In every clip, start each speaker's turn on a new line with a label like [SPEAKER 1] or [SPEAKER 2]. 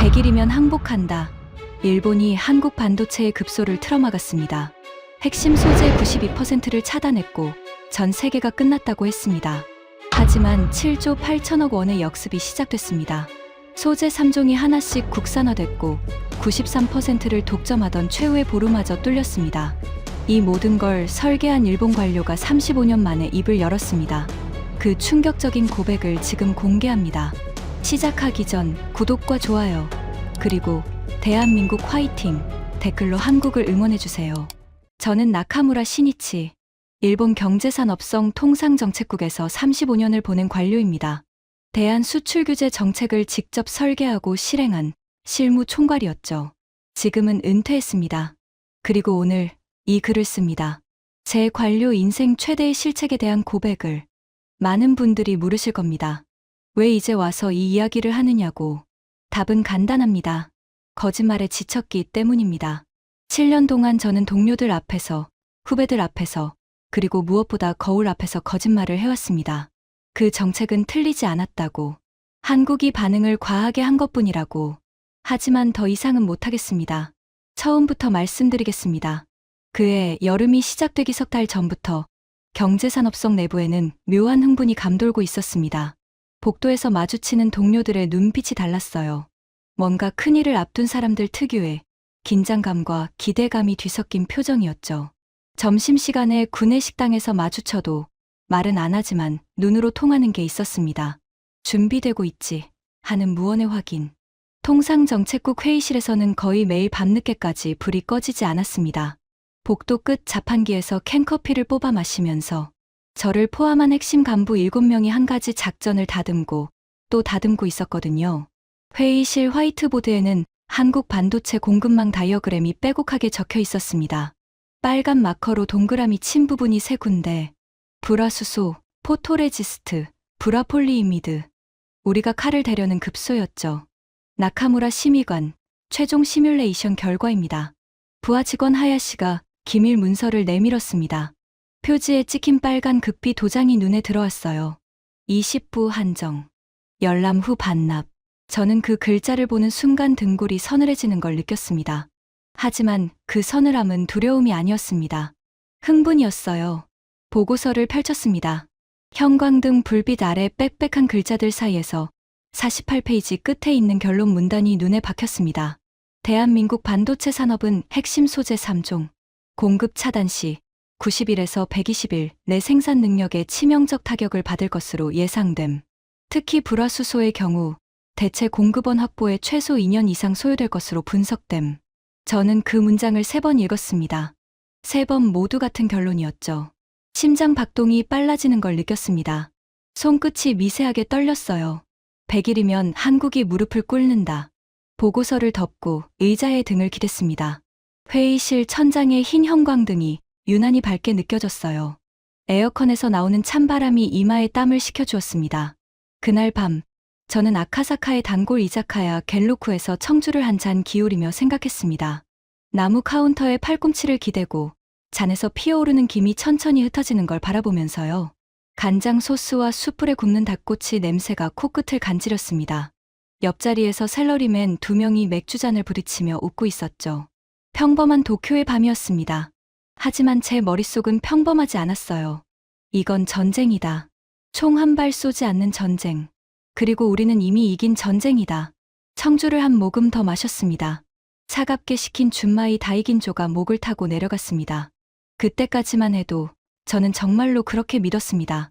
[SPEAKER 1] 100일이면 항복한다. 일본이 한국 반도체의 급소를 틀어막았습니다. 핵심 소재 92%를 차단했고 전 세계가 끝났다고 했습니다. 하지만 7조 8천억 원의 역습이 시작됐습니다. 소재 3종이 하나씩 국산화됐고 93%를 독점하던 최후의 보루마저 뚫렸습니다. 이 모든 걸 설계한 일본 관료가 35년 만에 입을 열었습니다. 그 충격적인 고백을 지금 공개합니다. 시작하기 전 구독과 좋아요, 그리고 대한민국 화이팅 댓글로 한국을 응원해주세요. 저는 나카무라 시니치, 일본 경제산업성 통상정책국에서 35년을 보낸 관료입니다. 대한 수출규제 정책을 직접 설계하고 실행한 실무 총괄이었죠. 지금은 은퇴했습니다. 그리고 오늘 이 글을 씁니다. 제 관료 인생 최대의 실책에 대한 고백을. 많은 분들이 물으실 겁니다. 왜 이제 와서 이 이야기를 하느냐고. 답은 간단합니다. 거짓말에 지쳤기 때문입니다. 7년 동안 저는 동료들 앞에서, 후배들 앞에서, 그리고 무엇보다 거울 앞에서 거짓말을 해왔습니다. 그 정책은 틀리지 않았다고. 한국이 반응을 과하게 한 것뿐이라고. 하지만 더 이상은 못하겠습니다. 처음부터 말씀드리겠습니다. 그해 여름이 시작되기 석 달 전부터 경제산업성 내부에는 묘한 흥분이 감돌고 있었습니다. 복도에서 마주치는 동료들의 눈빛이 달랐어요. 뭔가 큰일을 앞둔 사람들 특유의 긴장감과 기대감이 뒤섞인 표정이었죠. 점심시간에 구내 식당에서 마주쳐도 말은 안 하지만 눈으로 통하는 게 있었습니다. 준비되고 있지 하는 무언의 확인. 통상정책국 회의실에서는 거의 매일 밤늦게까지 불이 꺼지지 않았습니다. 복도 끝 자판기에서 캔커피를 뽑아 마시면서 저를 포함한 핵심 간부 7명이 한 가지 작전을 다듬고 또 다듬고 있었거든요. 회의실 화이트보드에는 한국 반도체 공급망 다이어그램이 빼곡하게 적혀 있었습니다. 빨간 마커로 동그라미 친 부분이 3군데. 불화수소, 포토레지스트, 불화폴리이미드. 우리가 칼을 대려는 급소였죠. 나카무라 심의관, 최종 시뮬레이션 결과입니다. 부하 직원 하야시가 기밀 문서를 내밀었습니다. 표지에 찍힌 빨간 극비 도장이 눈에 들어왔어요. 20부 한정. 열람 후 반납. 저는 그 글자를 보는 순간 등골이 서늘해지는 걸 느꼈습니다. 하지만 그 서늘함은 두려움이 아니었습니다. 흥분이었어요. 보고서를 펼쳤습니다. 형광등 불빛 아래 빽빽한 글자들 사이에서 48페이지 끝에 있는 결론 문단이 눈에 박혔습니다. 대한민국 반도체 산업은 핵심 소재 3종, 공급 차단 시 90일에서 120일 내 생산 능력에 치명적 타격을 받을 것으로 예상됨. 특히 불화수소의 경우 대체 공급원 확보에 최소 2년 이상 소요될 것으로 분석됨. 저는 그 문장을 3번 읽었습니다. 3번 모두 같은 결론이었죠. 심장 박동이 빨라지는 걸 느꼈습니다. 손끝이 미세하게 떨렸어요. 100일이면 한국이 무릎을 꿇는다. 보고서를 덮고 의자에 등을 기댔습니다. 회의실 천장의 흰 형광등이 유난히 밝게 느껴졌어요. 에어컨에서 나오는 찬바람이 이마에 땀을 식혀주었습니다. 그날 밤, 저는 아카사카의 단골 이자카야 갤로쿠에서 청주를 한 잔 기울이며 생각했습니다. 나무 카운터에 팔꿈치를 기대고 잔에서 피어오르는 김이 천천히 흩어지는 걸 바라보면서요. 간장 소스와 숯불에 굽는 닭꼬치 냄새가 코끝을 간지렸습니다. 옆자리에서 샐러리맨 2명이 맥주잔을 부딪히며 웃고 있었죠. 평범한 도쿄의 밤이었습니다. 하지만 제 머릿속은 평범하지 않았어요. 이건 전쟁이다. 총 한 발 쏘지 않는 전쟁. 그리고 우리는 이미 이긴 전쟁이다. 청주를 한 모금 더 마셨습니다. 차갑게 식힌 준마이 다이긴조가 목을 타고 내려갔습니다. 그때까지만 해도 저는 정말로 그렇게 믿었습니다.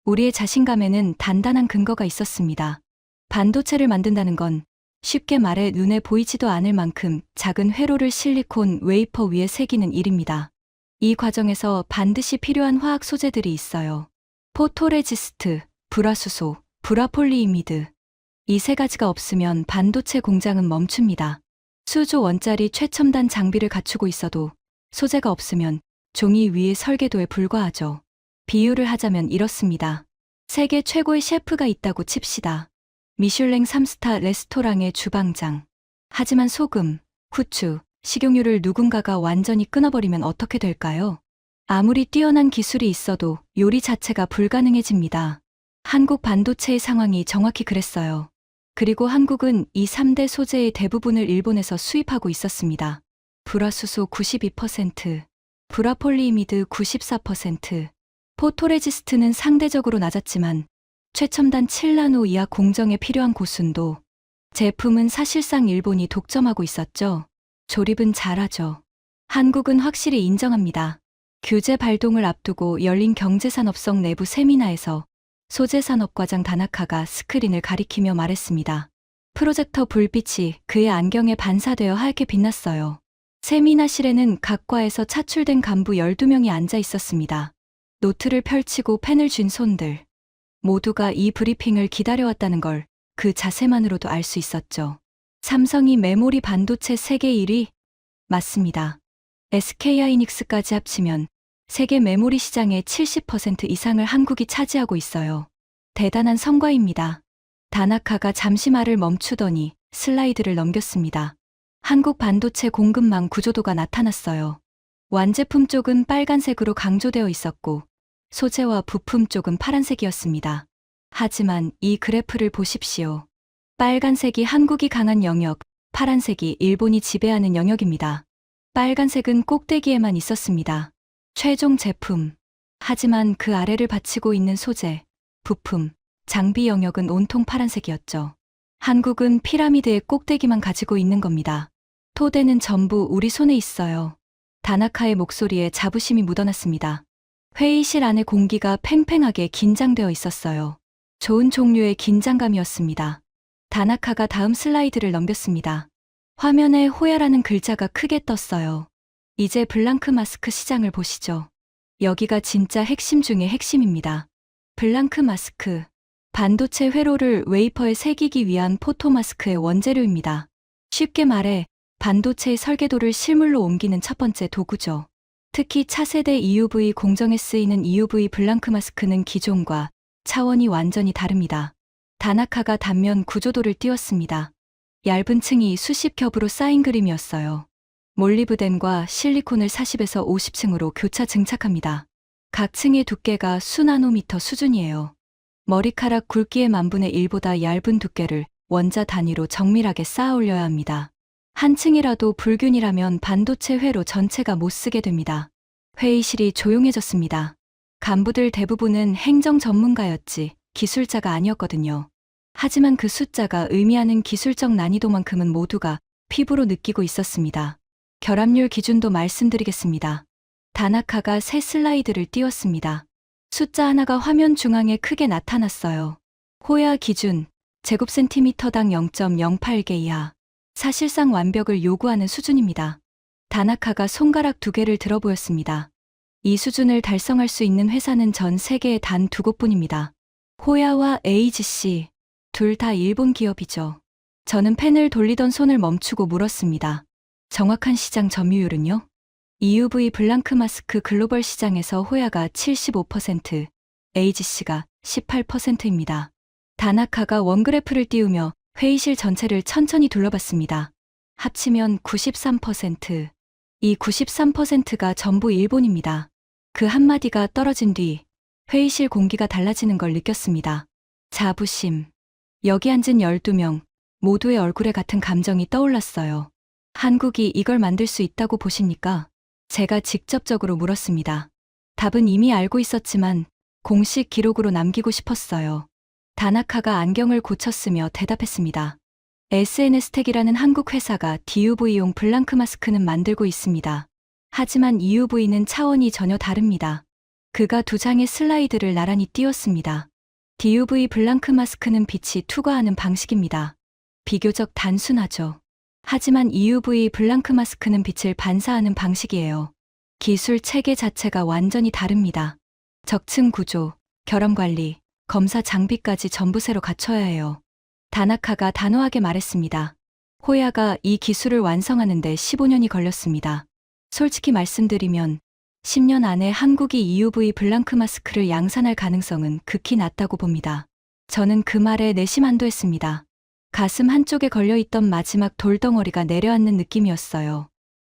[SPEAKER 1] 우리의 자신감에는 단단한 근거가 있었습니다. 반도체를 만든다는 건 쉽게 말해 눈에 보이지도 않을 만큼 작은 회로를 실리콘 웨이퍼 위에 새기는 일입니다. 이 과정에서 반드시 필요한 화학 소재들이 있어요. 포토레지스트, 불화수소, 불화폴리이미드. 이 3가지가 없으면 반도체 공장은 멈춥니다. 수조 원짜리 최첨단 장비를 갖추고 있어도 소재가 없으면 종이 위의 설계도에 불과하죠. 비유를 하자면 이렇습니다. 세계 최고의 셰프가 있다고 칩시다. 미슐랭 3스타 레스토랑의 주방장. 하지만 소금, 후추, 식용유를 누군가가 완전히 끊어버리면 어떻게 될까요? 아무리 뛰어난 기술이 있어도 요리 자체가 불가능해집니다. 한국 반도체의 상황이 정확히 그랬어요. 그리고 한국은 이 3대 소재의 대부분을 일본에서 수입하고 있었습니다. 불화수소 92%, 불화폴리이미드 94%, 포토레지스트는 상대적으로 낮았지만 최첨단 7나노 이하 공정에 필요한 고순도, 제품은 사실상 일본이 독점하고 있었죠. 조립은 잘하죠. 한국은 확실히 인정합니다. 규제 발동을 앞두고 열린 경제산업성 내부 세미나에서 소재산업과장 다나카가 스크린을 가리키며 말했습니다. 프로젝터 불빛이 그의 안경에 반사되어 하얗게 빛났어요. 세미나실에는 각 과에서 차출된 간부 12명이 앉아 있었습니다. 노트를 펼치고 펜을 쥔 손들. 모두가 이 브리핑을 기다려왔다는 걸 그 자세만으로도 알 수 있었죠. 삼성이 메모리 반도체 세계 1위? 맞습니다. SK하이닉스까지 합치면 세계 메모리 시장의 70% 이상을 한국이 차지하고 있어요. 대단한 성과입니다. 다나카가 잠시 말을 멈추더니 슬라이드를 넘겼습니다. 한국 반도체 공급망 구조도가 나타났어요. 완제품 쪽은 빨간색으로 강조되어 있었고 소재와 부품 쪽은 파란색이었습니다. 하지만 이 그래프를 보십시오. 빨간색이 한국이 강한 영역, 파란색이 일본이 지배하는 영역입니다. 빨간색은 꼭대기에만 있었습니다. 최종 제품. 하지만 그 아래를 받치고 있는 소재, 부품, 장비 영역은 온통 파란색이었죠. 한국은 피라미드의 꼭대기만 가지고 있는 겁니다. 토대는 전부 우리 손에 있어요. 다나카의 목소리에 자부심이 묻어났습니다. 회의실 안의 공기가 팽팽하게 긴장되어 있었어요. 좋은 종류의 긴장감이었습니다. 다나카가 다음 슬라이드를 넘겼습니다. 화면에 호야라는 글자가 크게 떴어요. 이제 블랑크 마스크 시장을 보시죠. 여기가 진짜 핵심 중의 핵심입니다. 블랑크 마스크. 반도체 회로를 웨이퍼에 새기기 위한 포토 마스크의 원재료입니다. 쉽게 말해 반도체의 설계도를 실물로 옮기는 첫 번째 도구죠. 특히 차세대 EUV 공정에 쓰이는 EUV 블랑크 마스크는 기존과 차원이 완전히 다릅니다. 다나카가 단면 구조도를 띄웠습니다. 얇은 층이 수십 겹으로 쌓인 그림이었어요. 몰리브덴과 실리콘을 40에서 50층으로 교차 증착합니다. 각 층의 두께가 수나노미터 수준이에요. 머리카락 굵기의 만분의 1보다 얇은 두께를 원자 단위로 정밀하게 쌓아 올려야 합니다. 한 층이라도 불균이라면 반도체 회로 전체가 못 쓰게 됩니다. 회의실이 조용해졌습니다. 간부들 대부분은 행정 전문가였지 기술자가 아니었거든요. 하지만 그 숫자가 의미하는 기술적 난이도만큼은 모두가 피부로 느끼고 있었습니다. 결합률 기준도 말씀드리겠습니다. 다나카가 새 슬라이드를 띄웠습니다. 숫자 하나가 화면 중앙에 크게 나타났어요. 호야 기준, 제곱센티미터당 0.08개 이하. 사실상 완벽을 요구하는 수준입니다. 다나카가 손가락 2개를 들어 보였습니다. 이 수준을 달성할 수 있는 회사는 전 세계에 단 2곳뿐입니다. 호야와 AGC, 둘 다 일본 기업이죠. 저는 펜을 돌리던 손을 멈추고 물었습니다. 정확한 시장 점유율은요? EUV 블랑크 마스크 글로벌 시장에서 호야가 75%, AGC가 18%입니다. 다나카가 원그래프를 띄우며 회의실 전체를 천천히 둘러봤습니다. 합치면 93%. 이 93%가 전부 일본입니다. 그 한마디가 떨어진 뒤 회의실 공기가 달라지는 걸 느꼈습니다. 자부심. 여기 앉은 12명, 모두의 얼굴에 같은 감정이 떠올랐어요. 한국이 이걸 만들 수 있다고 보십니까? 제가 직접적으로 물었습니다. 답은 이미 알고 있었지만 공식 기록으로 남기고 싶었어요. 다나카가 안경을 고쳤으며 대답했습니다. SNS텍이라는 한국 회사가 DUV용 블랑크 마스크는 만들고 있습니다. 하지만 EUV는 차원이 전혀 다릅니다. 그가 2장의 슬라이드를 나란히 띄웠습니다. DUV 블랑크 마스크는 빛이 투과하는 방식입니다. 비교적 단순하죠. 하지만 EUV 블랑크 마스크는 빛을 반사하는 방식이에요. 기술 체계 자체가 완전히 다릅니다. 적층 구조, 결함 관리, 검사 장비까지 전부 새로 갖춰야 해요. 다나카가 단호하게 말했습니다. 호야가 이 기술을 완성하는데 15년이 걸렸습니다. 솔직히 말씀드리면 10년 안에 한국이 EUV 블랑크 마스크를 양산할 가능성은 극히 낮다고 봅니다. 저는 그 말에 내심한도했습니다. 가슴 한쪽에 걸려있던 마지막 돌덩어리가 내려앉는 느낌이었어요.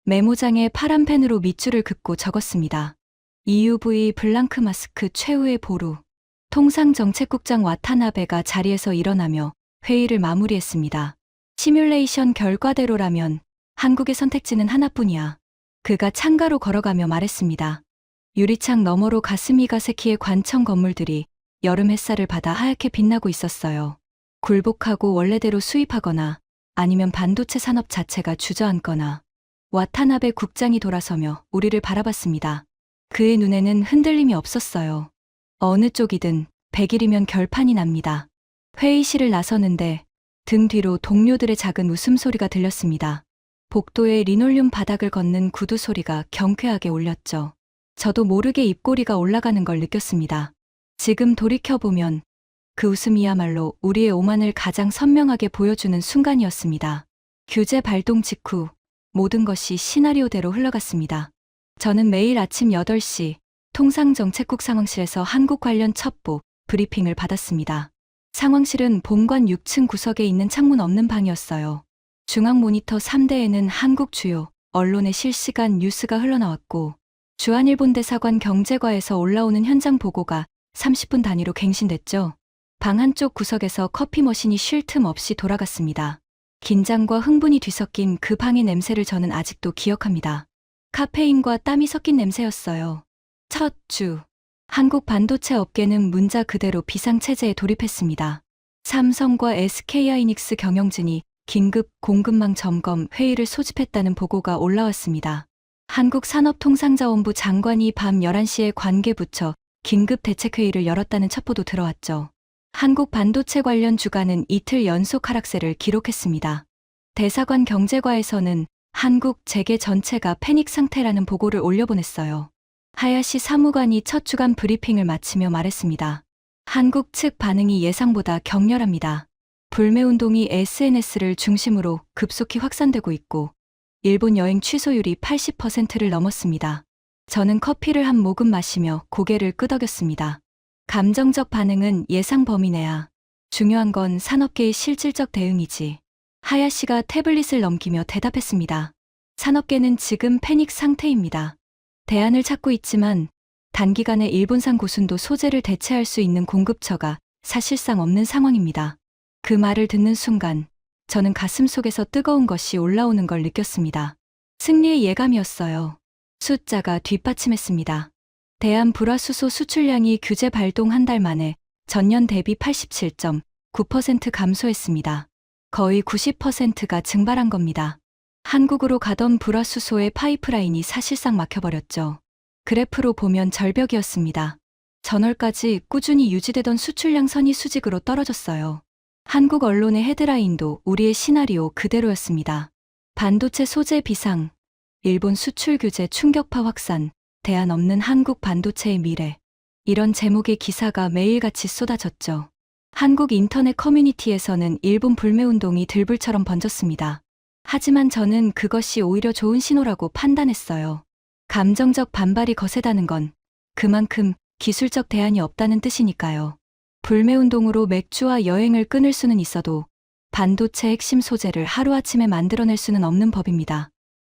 [SPEAKER 1] 메모장에 파란 펜으로 밑줄을 긋고 적었습니다. EUV 블랑크 마스크 최후의 보루. 통상정책국장 와타나베가 자리에서 일어나며 회의를 마무리했습니다. 시뮬레이션 결과대로라면 한국의 선택지는 하나뿐이야. 그가 창가로 걸어가며 말했습니다. 유리창 너머로 가스미가 새키의 관청 건물들이 여름 햇살을 받아 하얗게 빛나고 있었어요. 굴복하고 원래대로 수입하거나 아니면 반도체 산업 자체가 주저앉거나. 와타나베 국장이 돌아서며 우리를 바라봤습니다. 그의 눈에는 흔들림이 없었어요. 어느 쪽이든 100일이면 결판이 납니다. 회의실을 나서는데 등 뒤로 동료들의 작은 웃음소리가 들렸습니다. 복도에 리놀륨 바닥을 걷는 구두 소리가 경쾌하게 울렸죠. 저도 모르게 입꼬리가 올라가는 걸 느꼈습니다. 지금 돌이켜보면 그 웃음이야말로 우리의 오만을 가장 선명하게 보여주는 순간이었습니다. 규제 발동 직후 모든 것이 시나리오대로 흘러갔습니다. 저는 매일 아침 8시 통상정책국 상황실에서 한국 관련 첩보 브리핑을 받았습니다. 상황실은 본관 6층 구석에 있는 창문 없는 방이었어요. 중앙 모니터 3대에는 한국 주요 언론의 실시간 뉴스가 흘러나왔고 주한일본 대사관 경제과에서 올라오는 현장 보고가 30분 단위로 갱신됐죠. 방 한쪽 구석에서 커피 머신이 쉴 틈 없이 돌아갔습니다. 긴장과 흥분이 뒤섞인 그 방의 냄새를 저는 아직도 기억합니다. 카페인과 땀이 섞인 냄새였어요. 첫 주. 한국 반도체 업계는 문자 그대로 비상체제에 돌입했습니다. 삼성과 SK하이닉스 경영진이 긴급 공급망 점검 회의를 소집했다는 보고가 올라왔습니다. 한국산업통상자원부 장관이 밤 11시에 관계부처 긴급 대책회의를 열었다는 첩보도 들어왔죠. 한국 반도체 관련 주가는 이틀 연속 하락세를 기록했습니다. 대사관 경제과에서는 한국 재계 전체가 패닉 상태라는 보고를 올려보냈어요. 하야시 사무관이 첫 주간 브리핑을 마치며 말했습니다. 한국 측 반응이 예상보다 격렬합니다. 불매운동이 SNS를 중심으로 급속히 확산되고 있고 일본 여행 취소율이 80%를 넘었습니다. 저는 커피를 한 모금 마시며 고개를 끄덕였습니다. 감정적 반응은 예상 범위 내야. 중요한 건 산업계의 실질적 대응이지. 하야시가 태블릿을 넘기며 대답했습니다. 산업계는 지금 패닉 상태입니다. 대안을 찾고 있지만 단기간에 일본산 고순도 소재를 대체할 수 있는 공급처가 사실상 없는 상황입니다. 그 말을 듣는 순간 저는 가슴속에서 뜨거운 것이 올라오는 걸 느꼈습니다. 승리의 예감이었어요. 숫자가 뒷받침했습니다. 대한 불화수소 수출량이 규제 발동 한 달 만에 전년 대비 87.9% 감소했습니다. 거의 90%가 증발한 겁니다. 한국으로 가던 불화수소의 파이프라인이 사실상 막혀버렸죠. 그래프로 보면 절벽이었습니다. 전월까지 꾸준히 유지되던 수출량 선이 수직으로 떨어졌어요. 한국 언론의 헤드라인도 우리의 시나리오 그대로였습니다. 반도체 소재 비상, 일본 수출 규제 충격파 확산, 대안 없는 한국 반도체의 미래. 이런 제목의 기사가 매일같이 쏟아졌죠. 한국 인터넷 커뮤니티에서는 일본 불매운동이 들불처럼 번졌습니다. 하지만 저는 그것이 오히려 좋은 신호라고 판단했어요. 감정적 반발이 거세다는 건 그만큼 기술적 대안이 없다는 뜻이니까요. 불매운동으로 맥주와 여행을 끊을 수는 있어도 반도체 핵심 소재를 하루아침에 만들어낼 수는 없는 법입니다.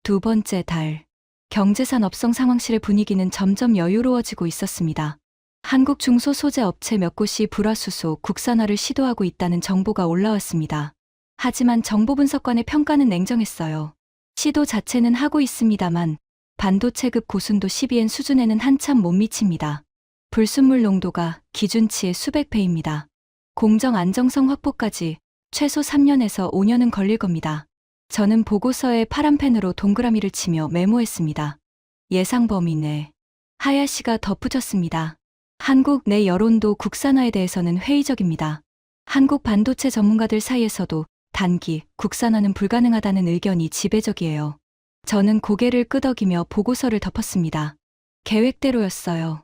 [SPEAKER 1] 두 번째 달, 경제산업성 상황실의 분위기는 점점 여유로워지고 있었습니다. 한국 중소소재 업체 몇 곳이 불화수소 국산화를 시도하고 있다는 정보가 올라왔습니다. 하지만 정보분석관의 평가는 냉정했어요. 시도 자체는 하고 있습니다만 반도체급 고순도 12N 수준에는 한참 못 미칩니다. 불순물 농도가 기준치의 수백 배입니다. 공정 안정성 확보까지 최소 3년에서 5년은 걸릴 겁니다. 저는 보고서에 파란 펜으로 동그라미를 치며 메모했습니다. 예상 범위 내. 하야시가 덧붙였습니다. 한국 내 여론도 국산화에 대해서는 회의적입니다. 한국 반도체 전문가들 사이에서도 단기 국산화는 불가능하다는 의견이 지배적이에요. 저는 고개를 끄덕이며 보고서를 덮었습니다. 계획대로였어요.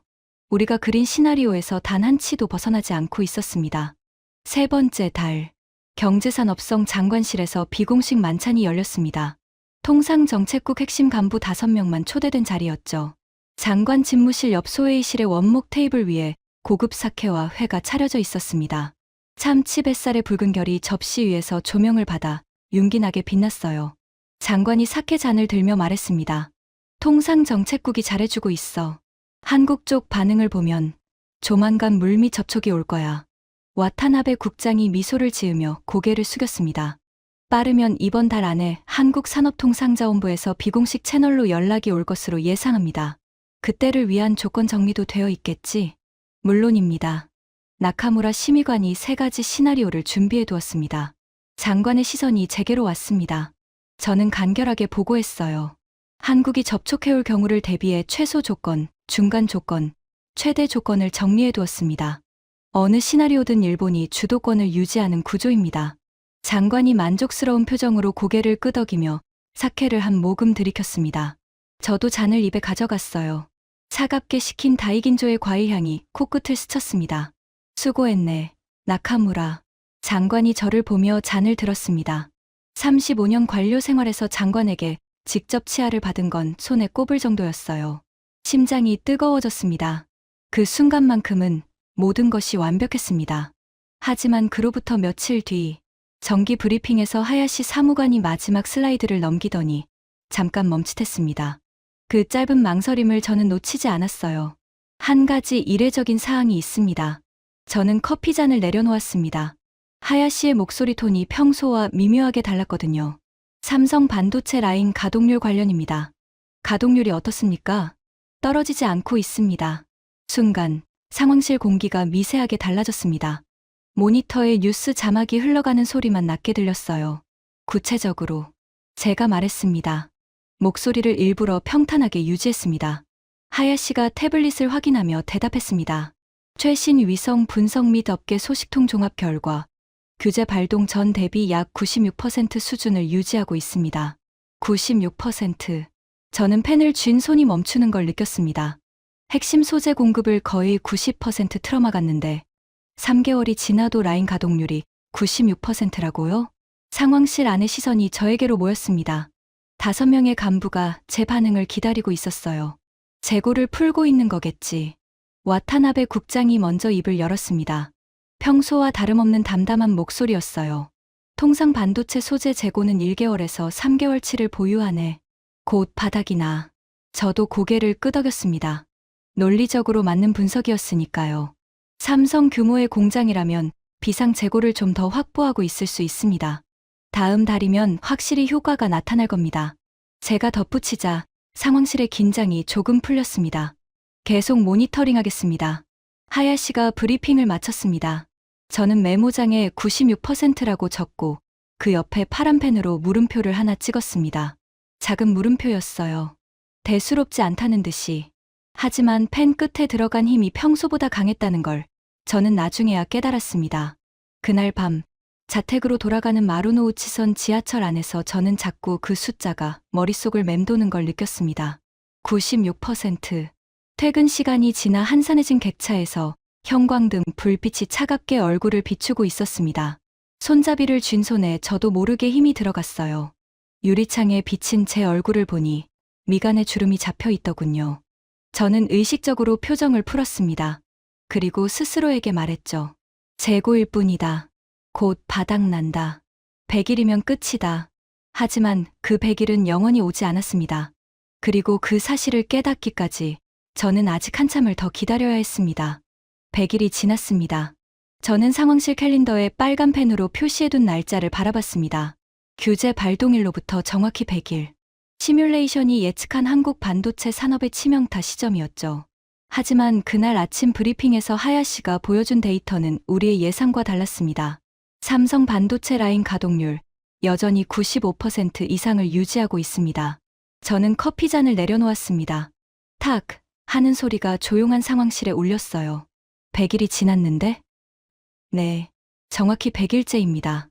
[SPEAKER 1] 우리가 그린 시나리오에서 단 한 치도 벗어나지 않고 있었습니다. 세 번째 달, 경제산업성 장관실에서 비공식 만찬이 열렸습니다. 통상정책국 핵심 간부 5명만 초대된 자리였죠. 장관 집무실 옆 소회의실의 원목 테이블 위에 고급 사케와 회가 차려져 있었습니다. 참치 뱃살의 붉은 결이 접시 위에서 조명을 받아 윤기나게 빛났어요. 장관이 사케 잔을 들며 말했습니다. 통상정책국이 잘해주고 있어. 한국 쪽 반응을 보면 조만간 물밑 접촉이 올 거야. 와타나베 국장이 미소를 지으며 고개를 숙였습니다. 빠르면 이번 달 안에 한국산업통상자원부에서 비공식 채널로 연락이 올 것으로 예상합니다. 그때를 위한 조건 정리도 되어 있겠지? 물론입니다. 나카무라 심의관이 3가지 시나리오를 준비해 두었습니다. 장관의 시선이 제게로 왔습니다. 저는 간결하게 보고했어요. 한국이 접촉해올 경우를 대비해 최소 조건, 중간 조건, 최대 조건을 정리해 두었습니다. 어느 시나리오든 일본이 주도권을 유지하는 구조입니다. 장관이 만족스러운 표정으로 고개를 끄덕이며 사케를 한 모금 들이켰습니다. 저도 잔을 입에 가져갔어요. 차갑게 식힌 다이긴조의 과일향이 코끝을 스쳤습니다. 수고했네, 나카무라. 장관이 저를 보며 잔을 들었습니다. 35년 관료 생활에서 장관에게 직접 치아를 받은 건 손에 꼽을 정도였어요. 심장이 뜨거워졌습니다. 그 순간만큼은 모든 것이 완벽했습니다. 하지만 그로부터 며칠 뒤 정기 브리핑에서 하야시 사무관이 마지막 슬라이드를 넘기더니 잠깐 멈칫했습니다. 그 짧은 망설임을 저는 놓치지 않았어요. 한 가지 이례적인 사항이 있습니다. 저는 커피잔을 내려놓았습니다. 하야시의 목소리 톤이 평소와 미묘하게 달랐거든요. 삼성 반도체 라인 가동률 관련입니다. 가동률이 어떻습니까? 떨어지지 않고 있습니다. 순간 상황실 공기가 미세하게 달라졌습니다. 모니터에 뉴스 자막이 흘러가는 소리만 낮게 들렸어요. 구체적으로 제가 말했습니다. 목소리를 일부러 평탄하게 유지했습니다. 하야시가 태블릿을 확인하며 대답했습니다. 최신 위성 분석 및 업계 소식통 종합 결과 규제 발동 전 대비 약 96% 수준을 유지하고 있습니다. 96%. 저는 펜을 쥔 손이 멈추는 걸 느꼈습니다. 핵심 소재 공급을 거의 90% 틀어막았는데 3개월이 지나도 라인 가동률이 96%라고요? 상황실 안의 시선이 저에게로 모였습니다. 5명의 간부가 제 반응을 기다리고 있었어요. 재고를 풀고 있는 거겠지. 와타나베 국장이 먼저 입을 열었습니다. 평소와 다름없는 담담한 목소리였어요. 통상 반도체 소재 재고는 1개월에서 3개월치를 보유하네. 곧 바닥이 나. 저도 고개를 끄덕였습니다. 논리적으로 맞는 분석이었으니까요. 삼성 규모의 공장이라면 비상 재고를 좀 더 확보하고 있을 수 있습니다. 다음 달이면 확실히 효과가 나타날 겁니다. 제가 덧붙이자 상황실의 긴장이 조금 풀렸습니다. 계속 모니터링하겠습니다. 하야시가 브리핑을 마쳤습니다. 저는 메모장에 96%라고 적고 그 옆에 파란 펜으로 물음표를 하나 찍었습니다. 작은 물음표였어요. 대수롭지 않다는 듯이. 하지만 펜 끝에 들어간 힘이 평소보다 강했다는 걸 저는 나중에야 깨달았습니다. 그날 밤 자택으로 돌아가는 마루노우치선 지하철 안에서 저는 자꾸 그 숫자가 머릿속을 맴도는 걸 느꼈습니다. 96%. 퇴근 시간이 지나 한산해진 객차에서 형광등 불빛이 차갑게 얼굴을 비추고 있었습니다. 손잡이를 쥔 손에 저도 모르게 힘이 들어갔어요. 유리창에 비친 제 얼굴을 보니 미간에 주름이 잡혀 있더군요. 저는 의식적으로 표정을 풀었습니다. 그리고 스스로에게 말했죠. 재고일 뿐이다. 곧 바닥난다. 100일이면 끝이다. 하지만 그 100일은 영원히 오지 않았습니다. 그리고 그 사실을 깨닫기까지 저는 아직 한참을 더 기다려야 했습니다. 100일이 지났습니다. 저는 상황실 캘린더에 빨간 펜으로 표시해둔 날짜를 바라봤습니다. 규제 발동일로부터 정확히 100일. 시뮬레이션이 예측한 한국 반도체 산업의 치명타 시점이었죠. 하지만 그날 아침 브리핑에서 하야시가 보여준 데이터는 우리의 예상과 달랐습니다. 삼성 반도체 라인 가동률 여전히 95% 이상을 유지하고 있습니다. 저는 커피잔을 내려놓았습니다. 탁 하는 소리가 조용한 상황실에 울렸어요. 100일이 지났는데? 네, 정확히 100일째입니다.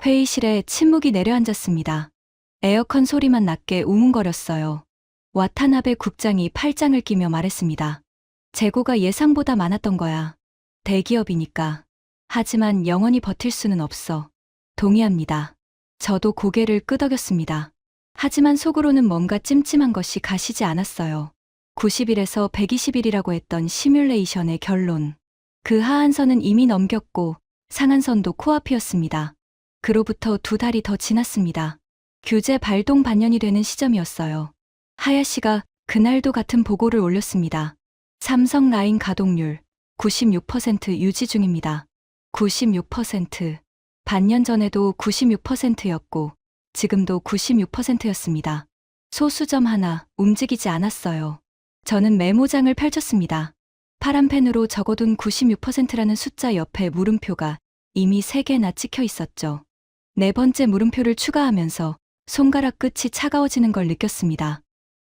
[SPEAKER 1] 회의실에 침묵이 내려앉았습니다. 에어컨 소리만 낮게 우문거렸어요. 와타나베 국장이 팔짱을 끼며 말했습니다. 재고가 예상보다 많았던 거야. 대기업이니까. 하지만 영원히 버틸 수는 없어. 동의합니다. 저도 고개를 끄덕였습니다. 하지만 속으로는 뭔가 찜찜한 것이 가시지 않았어요. 90일에서 120일이라고 했던 시뮬레이션의 결론. 그 하한선은 이미 넘겼고 상한선도 코앞이었습니다. 그로부터 2달이 더 지났습니다. 규제 발동 반년이 되는 시점이었어요. 하야시가 그날도 같은 보고를 올렸습니다. 삼성 라인 가동률 96% 유지 중입니다. 96%. 반년 전에도 96%였고 지금도 96%였습니다. 소수점 하나 움직이지 않았어요. 저는 메모장을 펼쳤습니다. 파란 펜으로 적어둔 96%라는 숫자 옆에 물음표가 이미 3개나 찍혀 있었죠. 네 번째 물음표를 추가하면서 손가락 끝이 차가워지는 걸 느꼈습니다.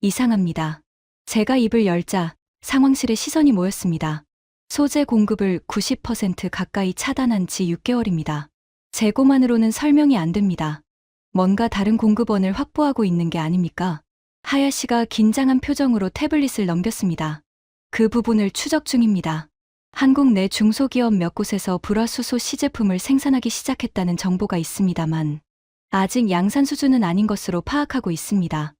[SPEAKER 1] 이상합니다. 제가 입을 열자 상황실에 시선이 모였습니다. 소재 공급을 90% 가까이 차단한 지 6개월입니다. 재고만으로는 설명이 안 됩니다. 뭔가 다른 공급원을 확보하고 있는 게 아닙니까? 하야시가 긴장한 표정으로 태블릿을 넘겼습니다. 그 부분을 추적 중입니다. 한국 내 중소기업 몇 곳에서 불화수소 시제품을 생산하기 시작했다는 정보가 있습니다만 아직 양산 수준은 아닌 것으로 파악하고 있습니다.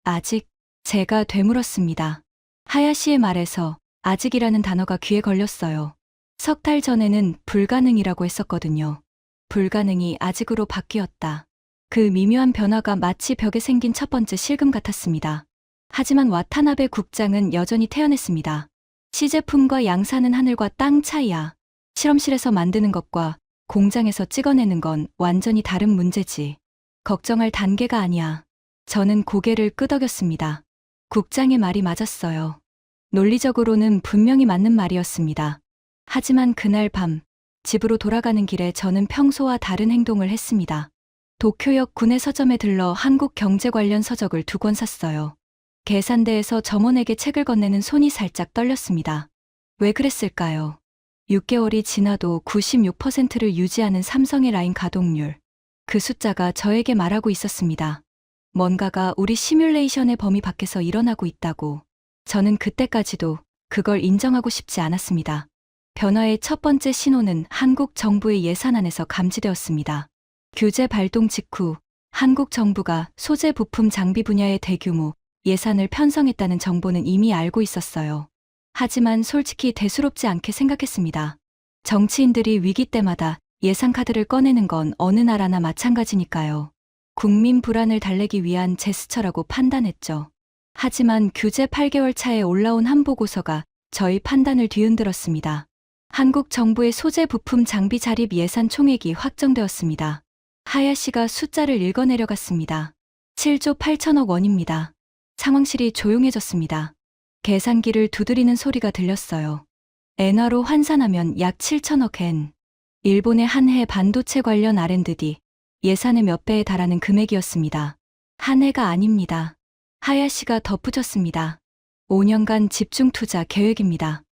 [SPEAKER 1] 아직? 제가 되물었습니다. 하야시의 말에서 아직이라는 단어가 귀에 걸렸어요. 석 달 전에는 불가능이라고 했었거든요. 불가능이 아직으로 바뀌었다. 그 미묘한 변화가 마치 벽에 생긴 첫 번째 실금 같았습니다. 하지만 와타나베 국장은 여전히 태연했습니다. 시제품과 양산은 하늘과 땅 차이야. 실험실에서 만드는 것과 공장에서 찍어내는 건 완전히 다른 문제지. 걱정할 단계가 아니야. 저는 고개를 끄덕였습니다. 국장의 말이 맞았어요. 논리적으로는 분명히 맞는 말이었습니다. 하지만 그날 밤, 집으로 돌아가는 길에 저는 평소와 다른 행동을 했습니다. 도쿄역 구내 서점에 들러 한국 경제 관련 서적을 2권 샀어요. 계산대에서 점원에게 책을 건네는 손이 살짝 떨렸습니다. 왜 그랬을까요? 6개월이 지나도 96%를 유지하는 삼성의 라인 가동률. 그 숫자가 저에게 말하고 있었습니다. 뭔가가 우리 시뮬레이션의 범위 밖에서 일어나고 있다고. 저는 그때까지도 그걸 인정하고 싶지 않았습니다. 변화의 첫 번째 신호는 한국 정부의 예산안에서 감지되었습니다. 규제 발동 직후 한국 정부가 소재 부품 장비 분야의 대규모 예산을 편성했다는 정보는 이미 알고 있었어요. 하지만 솔직히 대수롭지 않게 생각했습니다. 정치인들이 위기 때마다 예산 카드를 꺼내는 건 어느 나라나 마찬가지니까요. 국민 불안을 달래기 위한 제스처라고 판단했죠. 하지만 규제 8개월 차에 올라온 한 보고서가 저희 판단을 뒤흔들었습니다. 한국 정부의 소재 부품 장비 자립 예산 총액이 확정되었습니다. 하야시가 숫자를 읽어내려갔습니다. 7조 8천억 원입니다. 상황실이 조용해졌습니다. 계산기를 두드리는 소리가 들렸어요. 엔화로 환산하면 약 7천억 엔. 일본의 한 해 반도체 관련 R&D 예산의 몇 배에 달하는 금액이었습니다. 한 해가 아닙니다. 하야시가 덧붙였습니다. 5년간 집중 투자 계획입니다.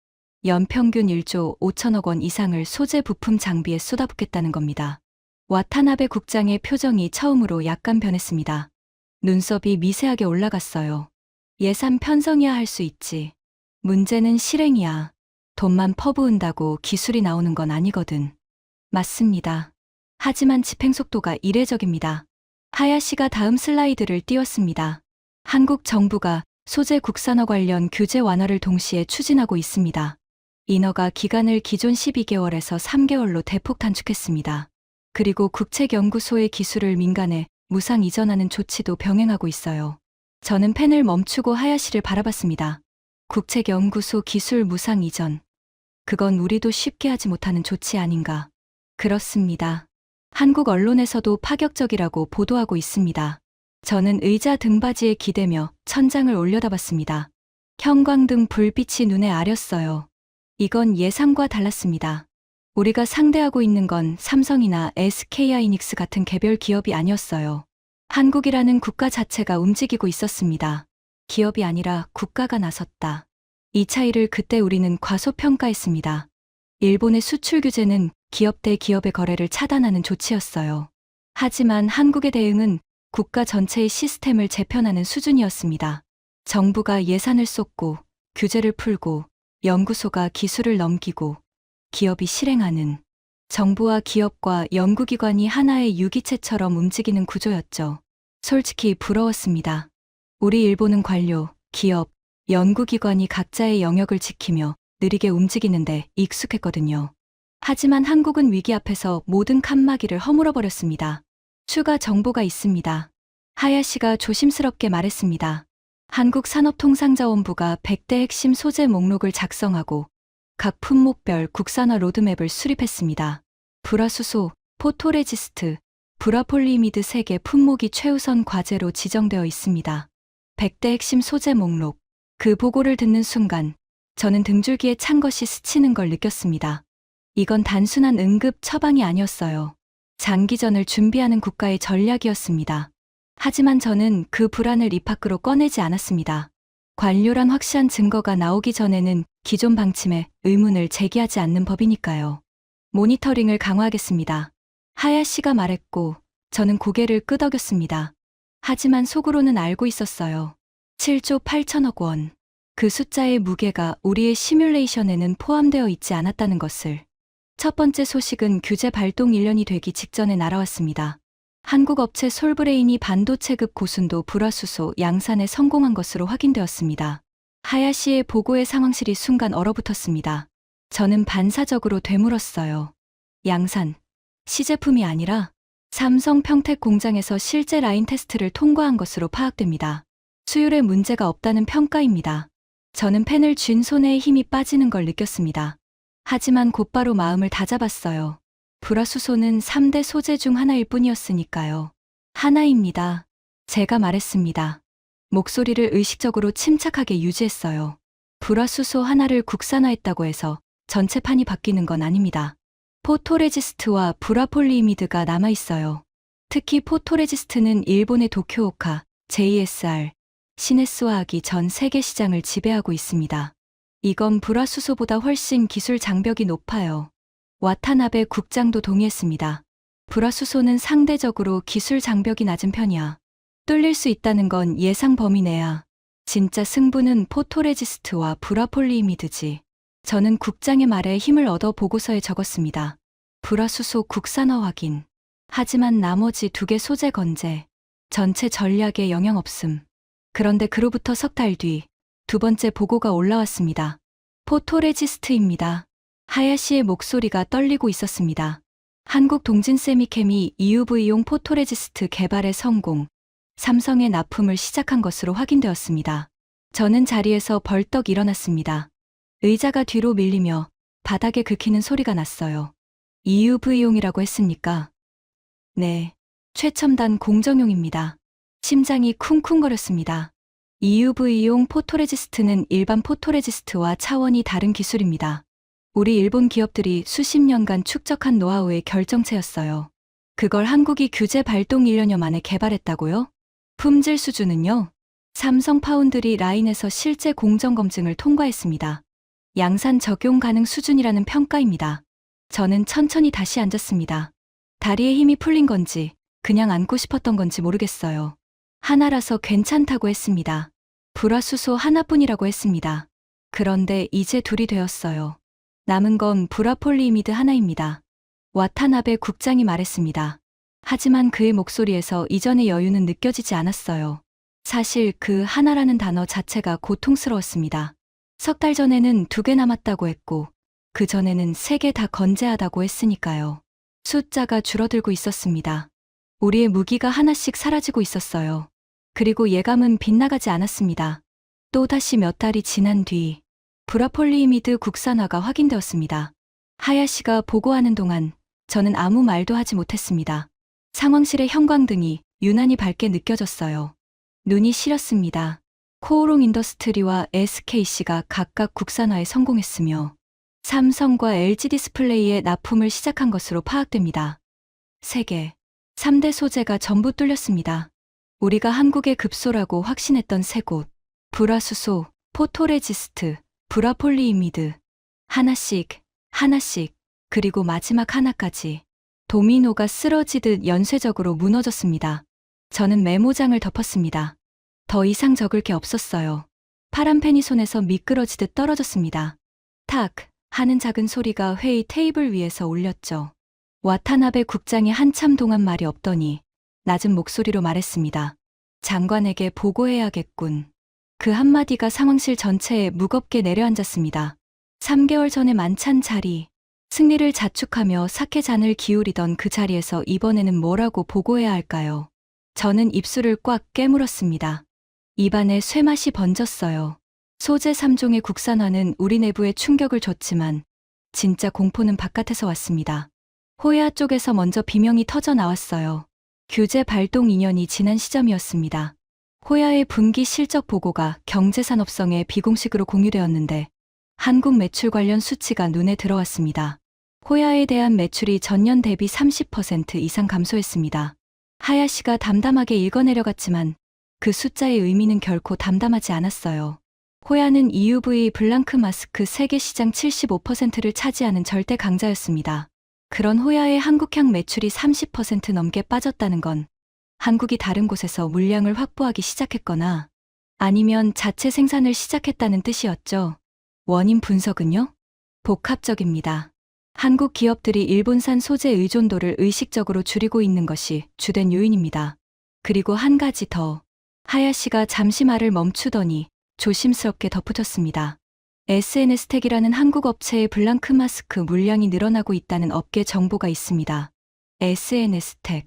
[SPEAKER 1] 연평균 1조 5천억 원 이상을 소재 부품 장비에 쏟아붓겠다는 겁니다. 와타나베 국장의 표정이 처음으로 약간 변했습니다. 눈썹이 미세하게 올라갔어요. 예산 편성이야 할 수 있지. 문제는 실행이야. 돈만 퍼부은다고 기술이 나오는 건 아니거든. 맞습니다. 하지만 집행 속도가 이례적입니다. 하야시가 다음 슬라이드를 띄웠습니다. 한국 정부가 소재 국산화 관련 규제 완화를 동시에 추진하고 있습니다. 인허가 기간을 기존 12개월에서 3개월로 대폭 단축했습니다. 그리고 국책연구소의 기술을 민간에 무상 이전하는 조치도 병행하고 있어요. 저는 펜을 멈추고 하야시를 바라봤습니다. 국책연구소 기술 무상 이전. 그건 우리도 쉽게 하지 못하는 조치 아닌가. 그렇습니다. 한국 언론에서도 파격적이라고 보도하고 있습니다. 저는 의자 등받이에 기대며 천장을 올려다봤습니다. 형광등 불빛이 눈에 아렸어요. 이건 예상과 달랐습니다. 우리가 상대하고 있는 건 삼성이나 SK하이닉스 같은 개별 기업이 아니었어요. 한국이라는 국가 자체가 움직이고 있었습니다. 기업이 아니라 국가가 나섰다. 이 차이를 그때 우리는 과소평가했습니다. 일본의 수출 규제는 기업 대 기업의 거래를 차단하는 조치였어요. 하지만 한국의 대응은 국가 전체의 시스템을 재편하는 수준이었습니다. 정부가 예산을 쏟고 규제를 풀고 연구소가 기술을 넘기고 기업이 실행하는, 정부와 기업과 연구기관이 하나의 유기체처럼 움직이는 구조였죠. 솔직히 부러웠습니다. 우리 일본은 관료, 기업, 연구기관이 각자의 영역을 지키며 느리게 움직이는데 익숙했거든요. 하지만 한국은 위기 앞에서 모든 칸막이를 허물어버렸습니다. 추가 정보가 있습니다. 하야시가 조심스럽게 말했습니다. 한국산업통상자원부가 100대 핵심 소재 목록을 작성하고 각 품목별 국산화 로드맵을 수립했습니다. 불화수소, 포토레지스트, 불화폴리이미드 3개 품목이 최우선 과제로 지정되어 있습니다. 100대 핵심 소재 목록. 그 보고를 듣는 순간 저는 등줄기에 찬 것이 스치는 걸 느꼈습니다. 이건 단순한 응급 처방이 아니었어요. 장기전을 준비하는 국가의 전략이었습니다. 하지만 저는 그 불안을 입 밖으로 꺼내지 않았습니다. 관료란 확실한 증거가 나오기 전에는 기존 방침에 의문을 제기하지 않는 법이니까요. 모니터링을 강화하겠습니다. 하야시가 말했고 저는 고개를 끄덕였습니다. 하지만 속으로는 알고 있었어요. 7조 8천억 원. 그 숫자의 무게가 우리의 시뮬레이션에는 포함되어 있지 않았다는 것을. 첫 번째 소식은 규제 발동 1년이 되기 직전에 날아왔습니다. 한국 업체 솔브레인이 반도체급 고순도 불화수소 양산에 성공한 것으로 확인되었습니다. 하야시의 보고의 상황실이 순간 얼어붙었습니다. 저는 반사적으로 되물었어요. 양산, 시제품이 아니라 삼성 평택 공장에서 실제 라인 테스트를 통과한 것으로 파악됩니다. 수율에 문제가 없다는 평가입니다. 저는 펜을 쥔 손에 힘이 빠지는 걸 느꼈습니다. 하지만 곧바로 마음을 다잡았어요. 불화수소는 3대 소재 중 하나일 뿐이었으니까요. 하나입니다. 제가 말했습니다. 목소리를 의식적으로 침착하게 유지했어요. 불화수소 하나를 국산화했다고 해서 전체 판이 바뀌는 건 아닙니다. 포토레지스트와 불화폴리이미드가 남아있어요. 특히 포토레지스트는 일본의 도쿄오카, JSR, 시네스화학이 전 세계 시장을 지배하고 있습니다. 이건 불화수소보다 훨씬 기술 장벽이 높아요. 와타나베 국장도 동의했습니다. 불화수소는 상대적으로 기술 장벽이 낮은 편이야. 뚫릴 수 있다는 건 예상 범위 내야. 진짜 승부는 포토레지스트와 불화폴리이미드지. 저는 국장의 말에 힘을 얻어 보고서에 적었습니다. 불화수소 국산화 확인. 하지만 나머지 2개 소재 건재. 전체 전략에 영향 없음. 그런데 그로부터 석 달 뒤, 2번째 보고가 올라왔습니다. 포토레지스트입니다. 하야시의 목소리가 떨리고 있었습니다. 한국 동진세미캠이 EUV용 포토레지스트 개발에 성공, 삼성에 납품을 시작한 것으로 확인되었습니다. 저는 자리에서 벌떡 일어났습니다. 의자가 뒤로 밀리며 바닥에 긁히는 소리가 났어요. EUV용이라고 했습니까? 네, 최첨단 공정용입니다. 심장이 쿵쿵거렸습니다. EUV용 포토레지스트는 일반 포토레지스트와 차원이 다른 기술입니다. 우리 일본 기업들이 수십 년간 축적한 노하우의 결정체였어요. 그걸 한국이 규제 발동 1년여 만에 개발했다고요? 품질 수준은요? 삼성 파운드리 라인에서 실제 공정 검증을 통과했습니다. 양산 적용 가능 수준이라는 평가입니다. 저는 천천히 다시 앉았습니다. 다리에 힘이 풀린 건지 그냥 앉고 싶었던 건지 모르겠어요. 하나라서 괜찮다고 했습니다. 불화수소 하나뿐이라고 했습니다. 그런데 이제 2이 되었어요. 남은 건 불화폴리이미드 하나입니다. 와타나베 국장이 말했습니다. 하지만 그의 목소리에서 이전의 여유는 느껴지지 않았어요. 사실 그 하나라는 단어 자체가 고통스러웠습니다. 석 달 전에는 2개 남았다고 했고, 그 전에는 3개 다 건재하다고 했으니까요. 숫자가 줄어들고 있었습니다. 우리의 무기가 하나씩 사라지고 있었어요. 그리고 예감은 빗나가지 않았습니다. 또다시 몇 달이 지난 뒤, 불화폴리이미드 국산화가 확인되었습니다. 하야시가 보고하는 동안 저는 아무 말도 하지 못했습니다. 상황실의 형광등이 유난히 밝게 느껴졌어요. 눈이 시렸습니다. 코오롱 인더스트리와 SKC가 각각 국산화에 성공했으며 삼성과 LG 디스플레이에 납품을 시작한 것으로 파악됩니다. 3개, 3대 소재가 전부 뚫렸습니다. 우리가 한국의 급소라고 확신했던 3곳, 불화수소, 포토레지스트, 불화폴리이미드, 하나씩, 그리고 마지막 하나까지 도미노가 쓰러지듯 연쇄적으로 무너졌습니다. 저는 메모장을 덮었습니다. 더 이상 적을 게 없었어요. 파란 펜이 손에서 미끄러지듯 떨어졌습니다. 탁 하는 작은 소리가 회의 테이블 위에서 울렸죠. 와타나베 국장이 한참 동안 말이 없더니 낮은 목소리로 말했습니다. 장관에게 보고해야겠군. 그 한마디가 상황실 전체에 무겁게 내려앉았습니다. 3개월 전의 만찬 자리, 승리를 자축하며 사케 잔을 기울이던 그 자리에서 이번에는 뭐라고 보고해야 할까요? 저는 입술을 꽉 깨물었습니다. 입안에 쇠맛이 번졌어요. 소재 3종의 국산화는 우리 내부에 충격을 줬지만 진짜 공포는 바깥에서 왔습니다. 호야 쪽에서 먼저 비명이 터져 나왔어요. 규제 발동 2년이 지난 시점이었습니다. 호야의 분기 실적 보고가 경제산업성의 비공식으로 공유되었는데 한국 매출 관련 수치가 눈에 들어왔습니다. 호야에 대한 매출이 전년 대비 30% 이상 감소했습니다. 하야시가 담담하게 읽어내려갔지만 그 숫자의 의미는 결코 담담하지 않았어요. 호야는 EUV 블랑크 마스크 세계 시장 75%를 차지하는 절대 강자였습니다. 그런 호야의 한국향 매출이 30% 넘게 빠졌다는 건 한국이 다른 곳에서 물량을 확보하기 시작했거나 아니면 자체 생산을 시작했다는 뜻이었죠. 원인 분석은요? 복합적입니다. 한국 기업들이 일본산 소재 의존도를 의식적으로 줄이고 있는 것이 주된 요인입니다. 그리고 한 가지 더. 하야시가 잠시 말을 멈추더니 조심스럽게 덧붙였습니다. SNS텍이라는 한국 업체의 블랑크 마스크 물량이 늘어나고 있다는 업계 정보가 있습니다. SNS텍.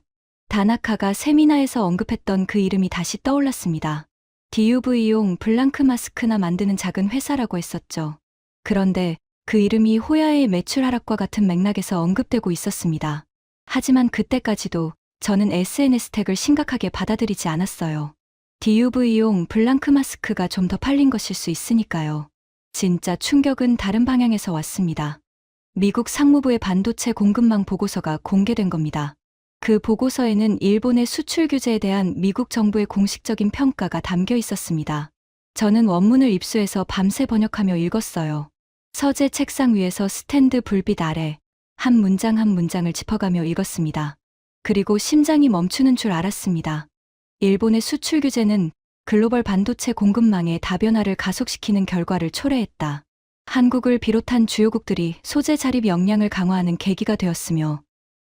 [SPEAKER 1] 다나카가 세미나에서 언급했던 그 이름이 다시 떠올랐습니다. DUV용 블랑크 마스크나 만드는 작은 회사라고 했었죠. 그런데 그 이름이 호야의 매출 하락과 같은 맥락에서 언급되고 있었습니다. 하지만 그때까지도 저는 SNS텍을 심각하게 받아들이지 않았어요. DUV용 블랑크 마스크가 좀 더 팔린 것일 수 있으니까요. 진짜 충격은 다른 방향에서 왔습니다. 미국 상무부의 반도체 공급망 보고서가 공개된 겁니다. 그 보고서에는 일본의 수출 규제에 대한 미국 정부의 공식적인 평가가 담겨 있었습니다. 저는 원문을 입수해서 밤새 번역하며 읽었어요. 서재 책상 위에서 스탠드 불빛 아래 한 문장 한 문장을 짚어가며 읽었습니다. 그리고 심장이 멈추는 줄 알았습니다. 일본의 수출 규제는 글로벌 반도체 공급망의 다변화를 가속시키는 결과를 초래했다. 한국을 비롯한 주요국들이 소재 자립 역량을 강화하는 계기가 되었으며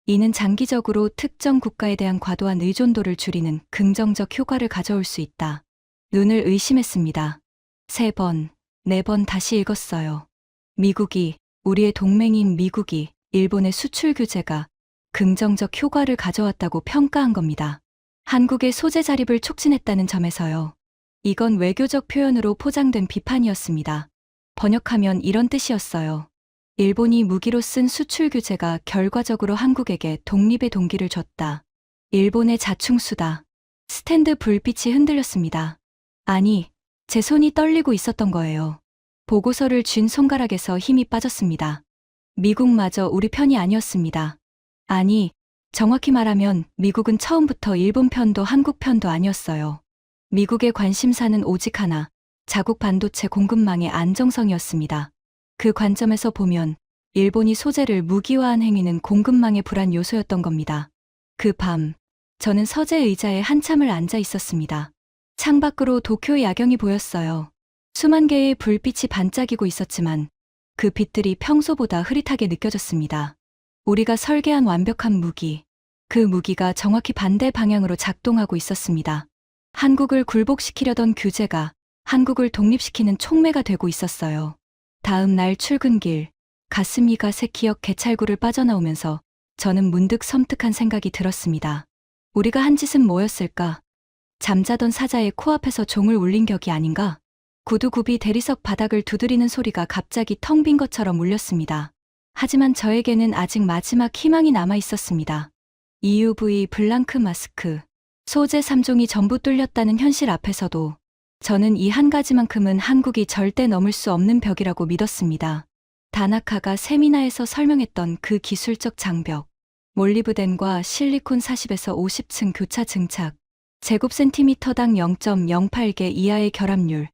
[SPEAKER 1] 이는 장기적으로 특정 국가에 대한 과도한 의존도를 줄이는 긍정적 효과를 가져올 수 있다. 눈을 의심했습니다. 3번, 4번 다시 읽었어요. 미국이, 우리의 동맹인 미국이 일본의 수출 규제가 긍정적 효과를 가져왔다고 평가한 겁니다. 한국의 소재 자립을 촉진했다는 점에서요. 이건 외교적 표현으로 포장된 비판이었습니다. 번역하면 이런 뜻이었어요. 일본이 무기로 쓴 수출 규제가 결과적으로 한국에게 독립의 동기를 줬다. 일본의 자충수다. 스탠드 불빛이 흔들렸습니다. 아니, 제 손이 떨리고 있었던 거예요. 보고서를 쥔 손가락에서 힘이 빠졌습니다. 미국마저 우리 편이 아니었습니다. 아니, 정확히 말하면 미국은 처음부터 일본 편도 한국 편도 아니었어요. 미국의 관심사는 오직 하나, 자국 반도체 공급망의 안정성이었습니다. 그 관점에서 보면 일본이 소재를 무기화한 행위는 공급망의 불안 요소였던 겁니다. 그 밤, 저는 서재 의자에 한참을 앉아 있었습니다. 창밖으로 도쿄의 야경이 보였어요. 수만 개의 불빛이 반짝이고 있었지만 그 빛들이 평소보다 흐릿하게 느껴졌습니다. 우리가 설계한 완벽한 무기, 그 무기가 정확히 반대 방향으로 작동하고 있었습니다. 한국을 굴복시키려던 규제가 한국을 독립시키는 촉매가 되고 있었어요. 다음 날 출근길, 가슴이 가새 기억 개찰구를 빠져나오면서 저는 문득 섬뜩한 생각이 들었습니다. 우리가 한 짓은 뭐였을까? 잠자던 사자의 코앞에서 종을 울린 격이 아닌가? 구두굽이 대리석 바닥을 두드리는 소리가 갑자기 텅 빈 것처럼 울렸습니다. 하지만 저에게는 아직 마지막 희망이 남아 있었습니다. EUV 블랑크 마스크, 소재 3종이 전부 뚫렸다는 현실 앞에서도 저는 이 한 가지만큼은 한국이 절대 넘을 수 없는 벽이라고 믿었습니다. 다나카가 세미나에서 설명했던 그 기술적 장벽, 몰리브덴과 실리콘 40에서 50층 교차 증착, 제곱센티미터당 0.08개 이하의 결합률,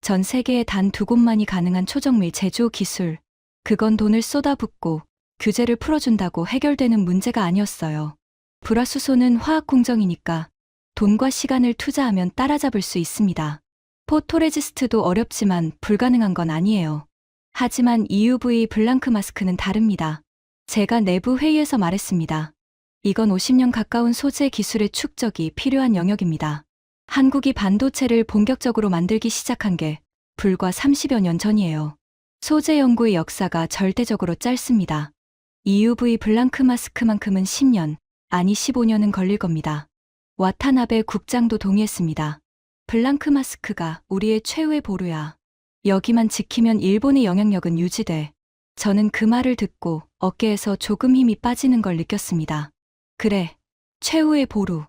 [SPEAKER 1] 전 세계에 단 2곳만이 가능한 초정밀 제조 기술, 그건 돈을 쏟아붓고 규제를 풀어준다고 해결되는 문제가 아니었어요. 불화수소는 화학 공정이니까 돈과 시간을 투자하면 따라잡을 수 있습니다. 포토레지스트도 어렵지만 불가능한 건 아니에요. 하지만 EUV 블랑크 마스크는 다릅니다. 제가 내부 회의에서 말했습니다. 이건 50년 가까운 소재 기술의 축적이 필요한 영역입니다. 한국이 반도체를 본격적으로 만들기 시작한 게 불과 30여 년 전이에요. 소재 연구의 역사가 절대적으로 짧습니다. EUV 블랑크 마스크만큼은 10년, 아니 15년은 걸릴 겁니다. 와타나베 국장도 동의했습니다. 블랑크 마스크가 우리의 최후의 보루야. 여기만 지키면 일본의 영향력은 유지돼. 저는 그 말을 듣고 어깨에서 조금 힘이 빠지는 걸 느꼈습니다. 그래, 최후의 보루.